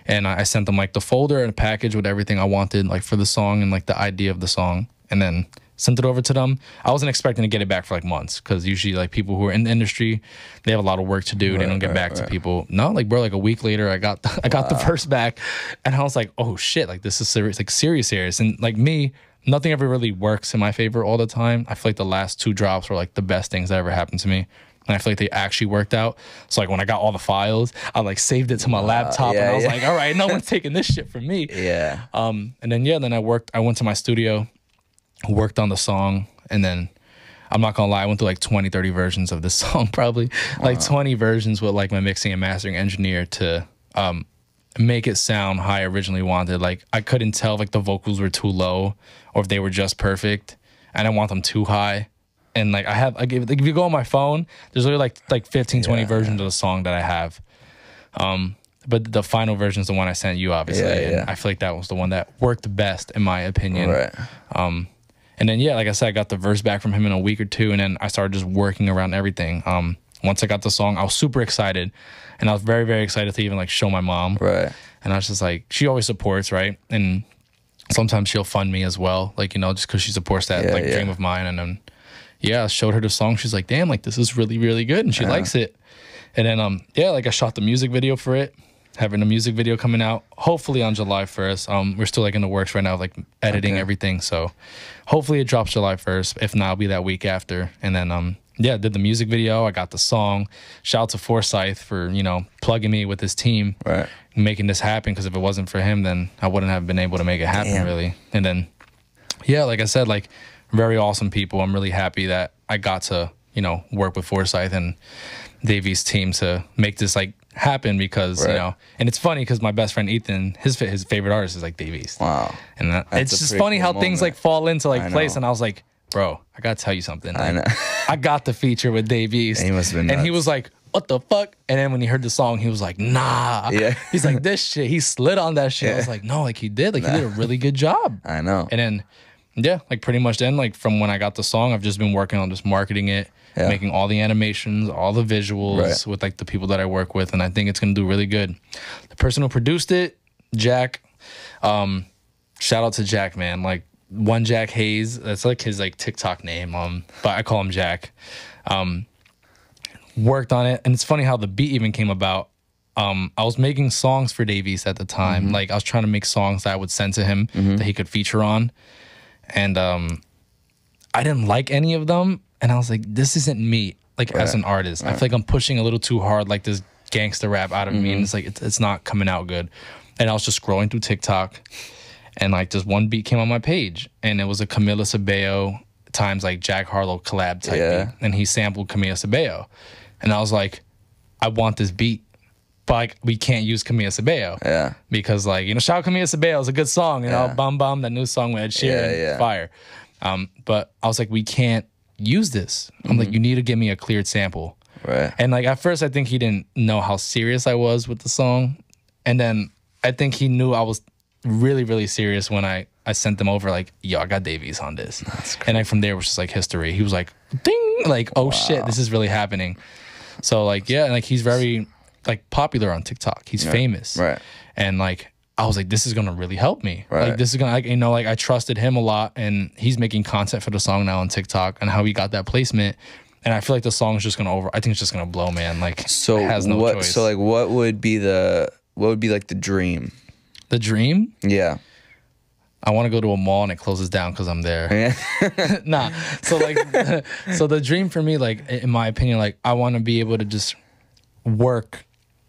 And I sent them like the folder and a package with everything I wanted, like for the song and like the idea of the song. And then sent it over to them. I wasn't expecting to get it back for like months, because usually like people who are in the industry, they have a lot of work to do. They don't get back to people. No, like bro, like a week later, I got the verse back, and I was like, oh shit, like this is serious, like serious. And like me, nothing ever really works in my favor all the time. I feel like the last 2 drops were like the best things that ever happened to me. And I feel like they actually worked out. So like when I got all the files, I like saved it to my laptop, and I was like, all right, no one's taking this shit from me. And then I went to my studio, worked on the song, and then I'm not gonna lie, I went through like 20, 30 versions of this song, probably. Like 20 versions with like my mixing and mastering engineer to make it sound how I originally wanted. Like I couldn't tell if like the vocals were too low or if they were just perfect. I didn't want them too high. And like if you go on my phone, there's literally like 15, 20 versions of the song that I have. But the final version is the one I sent you, obviously. And I feel like that was the one that worked best, in my opinion. And then, yeah, like I said, I got the verse back from him in a week or 2, and then I started just working around everything. Once I got the song, I was super excited, and I was very, very excited to even like show my mom. And I was just like, she always supports, right? And sometimes she'll fund me as well, like, you know, just because she supports that dream of mine. And then, yeah, I showed her the song. She's like, damn, like this is really, really good, and she likes it. And then, yeah, like I shot the music video for it. Having a music video coming out hopefully on July 1st. We're still like in the works right now, like editing everything. So hopefully it drops July 1st. If not, it'll be that week after. And then, yeah, did the music video. I got the song. Shout out to Forsyth for, you know, plugging me with his team, making this happen. Because if it wasn't for him, then I wouldn't have been able to make it happen, really. And then, yeah, like I said, like very awesome people. I'm really happy that I got to, you know, work with Forsyth and Davies' team to make this like happen, because you know, and it's funny because my best friend Ethan, his favorite artist is like Davies. And it's just funny how things like fall into like place. And I was like, bro, I gotta tell you something. Like, I got the feature with Davies, and he must have been nuts. And he was like, what the fuck? And then when he heard the song, he was like, nah. He's like, this shit, he slid on that shit. I was like, no, like he did he did a really good job. And then, yeah, like pretty much then, like from when I got the song, I've just been working on just marketing it, making all the animations, all the visuals with like the people that I work with, and I think it's gonna do really good. The person who produced it, Jack, shout out to Jack, man. Like One Jack Hayes, that's like his like TikTok name, but I call him Jack. Worked on it, and it's funny how the beat even came about. I was making songs for Davies at the time. Like I was trying to make songs that I would send to him that he could feature on, and I didn't like any of them. And I was like, this isn't me, like, as an artist. I feel like I'm pushing a little too hard, like, this gangster rap out of me. And it's like, it's not coming out good. And I was just scrolling through TikTok, and, like, just one beat came on my page. And it was a Camila Cabello times, like, Jack Harlow collab type beat. And he sampled Camila Cabello. And I was like, I want this beat. but like we can't use Camila Cabello. Yeah. Because like, you know, shout out Camila Cabello is a good song, you know, Yeah. Bum Bum, that new song with Ed Sheeran, fire. But I was like, we can't use this. I'm like, you need to give me a cleared sample. Right. And like at first I think he didn't know how serious I was with the song. And then I think he knew I was really, really serious when I sent them over like, yo, I got Davies on this. And then from there it was just like history. He was like, ding, like, oh shit, this is really happening. So like, yeah, and like he's very like popular on TikTok. He's famous. Right. And like I was like, this is gonna really help me. Right. Like this is gonna, like, you know, like I trusted him a lot, and he's making content for the song now on TikTok, and how he got that placement. And I feel like the song is just gonna I think it's just gonna blow, man. Like, So it has no choice. So like, what would be like the dream? The dream? Yeah. I want to go to a mall and it closes down because I'm there. Yeah. Nah. So like, so the dream for me, like in my opinion, like I want to be able to just work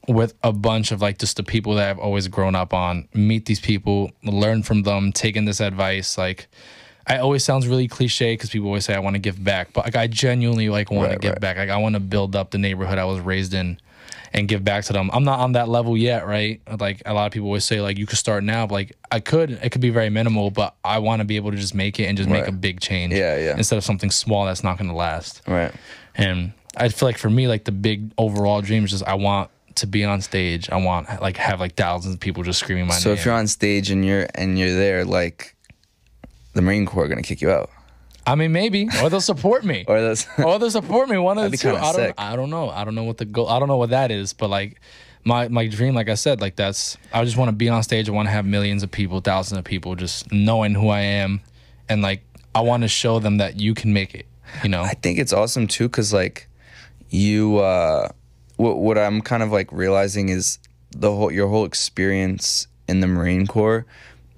with a bunch of like just the people that I've always grown up on, meet these people, learn from them, take in this advice. Like, I always sounds really cliche because people always say I want to give back, but like I genuinely like want to give back. Like I want to build up the neighborhood I was raised in and give back to them. I'm not on that level yet, right? Like a lot of people always say like you could start now, but like it could be very minimal, but I want to be able to just make it and just make a big change. Yeah. Instead of something small that's not going to last. Right. And I feel like for me, like the big overall dream is just I want to be on stage. I want like have like thousands of people just screaming my name. So if you're on stage and you're there, like the Marine Corps are gonna kick you out. I mean, maybe, or they'll support me, or they'll support me. One of the two. I don't know. I don't know what the goal. I don't know what that is. But like my dream, like I said, like that's. I just want to be on stage. I want to have millions of people, thousands of people, just knowing who I am, and like I want to show them that you can make it. You know. I think it's awesome too, cause like you, what I'm kind of like realizing is your whole experience in the Marine Corps.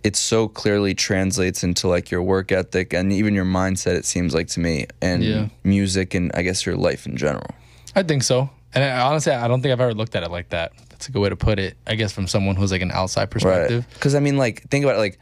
It so clearly translates into like your work ethic and even your mindset, it seems like to me, and music and I guess your life in general. I think so. And honestly, I don't think I've ever looked at it like that. That's a good way to put it, I guess, from someone who's like an outside perspective. Because I mean, like, think about it, like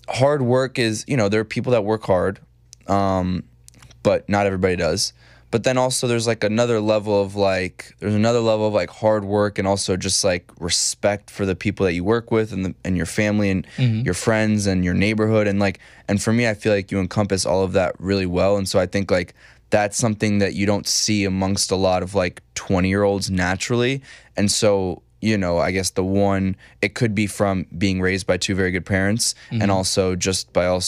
hard work is, you know, there are people that work hard, but not everybody does. But then also there's like another level of like hard work and also just like respect for the people that you work with and your family and your friends and your neighborhood. And for me, I feel like you encompass all of that really well. And so I think like that's something that you don't see amongst a lot of like 20-year-olds naturally. And so, you know, I guess it could be from being raised by two very good parents and also just by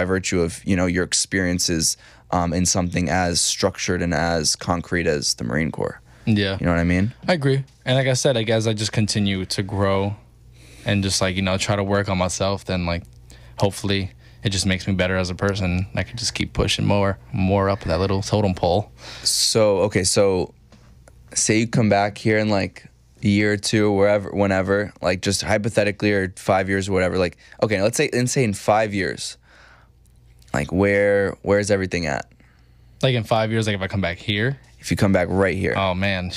virtue of, you know, your experiences in something as structured and as concrete as the Marine Corps. Yeah. You know what I mean? I agree. And like I said, like as I just continue to grow and just like, you know, try to work on myself, then like hopefully it just makes me better as a person. I can just keep pushing more up that little totem pole. So, okay, so say you come back here in like a year or two, whenever, like just hypothetically, or 5 years or whatever, like, okay, let's say in 5 years, like where's everything at? Like in 5 years, like if I come back here? If you come back right here. Oh man,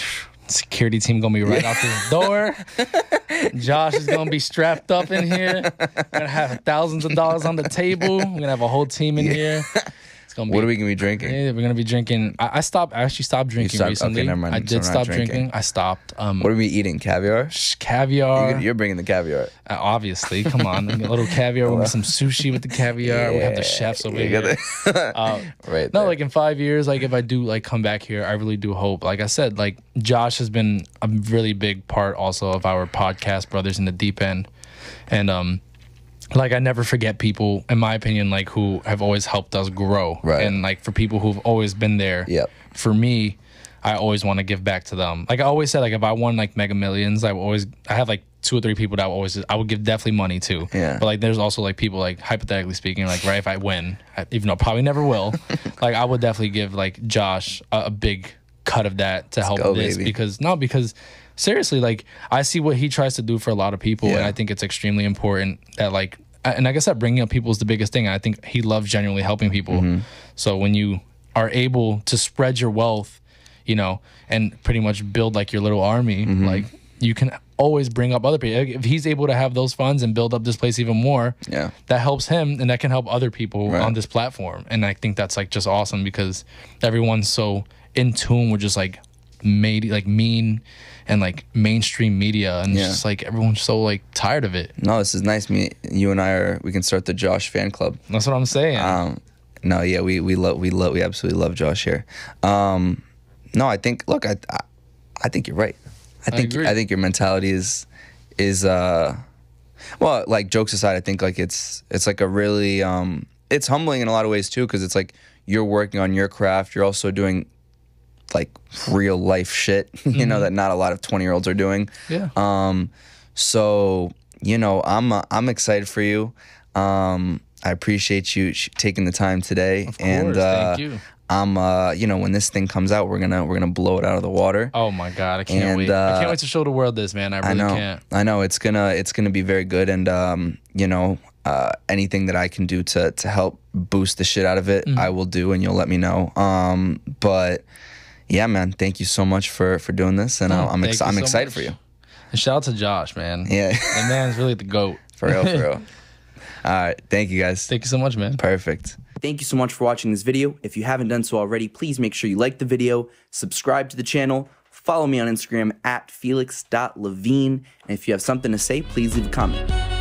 security team gonna be right out this door. Josh is gonna be strapped up in here. We're gonna have thousands of dollars on the table. We're gonna have a whole team in here. It's gonna be, what are we gonna be drinking? Yeah, we're gonna be drinking. I actually stopped drinking recently. Okay, never mind. I did stop drinking. I stopped. What are we eating? Caviar? Caviar. You're bringing the caviar. Obviously, come on. A little caviar. We'll get some sushi with the caviar. We have the chefs over here. Right. No, like in 5 years, like if I do like come back here, I really do hope. Like I said, like Josh has been a really big part also of our podcast, Brothers in the Deep End, and like I never forget people, in my opinion, like who have always helped us grow. Right. And like for people who've always been there. Yep. For me, I always want to give back to them. Like I always said, like if I won like Mega Millions, I have like 2 or 3 people that I would give definitely money to. Yeah. But like there's also like people, like hypothetically speaking, like right, if I win, even though I probably never will, like I would definitely give like Josh a big cut of that to help this, baby. because seriously, like I see what he tries to do for a lot of people, and I think it's extremely important that like, and like I said, bringing up people is the biggest thing. I think he loves genuinely helping people. So when you are able to spread your wealth, you know, and pretty much build like your little army, like you can always bring up other people. If he's able to have those funds and build up this place even more, that helps him, and that can help other people on this platform. And I think that's like just awesome because everyone's so in tune with just like mean and like mainstream media, and it's just like everyone's so like tired of it. No, this is nice. You and we can start the Josh fan club. That's what I'm saying. No, yeah, we absolutely love Josh here. No, I think, look, I think you're right. I think your mentality is well, like, jokes aside, I think like it's like a really it's humbling in a lot of ways too, because it's like you're working on your craft, you're also doing like real life shit, you know, that not a lot of 20-year-olds are doing. Yeah. So, you know, I'm excited for you. I appreciate you taking the time today. Of course, thank you. I'm you know, when this thing comes out, we're gonna blow it out of the water. Oh my God, I can't wait. I can't wait to show the world this, man. I really can't. I know it's gonna be very good, and you know, anything that I can do to help boost the shit out of it, I will do, and you'll let me know. But yeah, man, thank you so much for doing this, and I'm excited for you. And shout out to Josh, man. Yeah, that man's really the GOAT. For real, for real. All right, thank you guys. Thank you so much, man. Perfect. Thank you so much for watching this video. If you haven't done so already, please make sure you like the video, subscribe to the channel, follow me on Instagram at felix.levine, and if you have something to say, please leave a comment.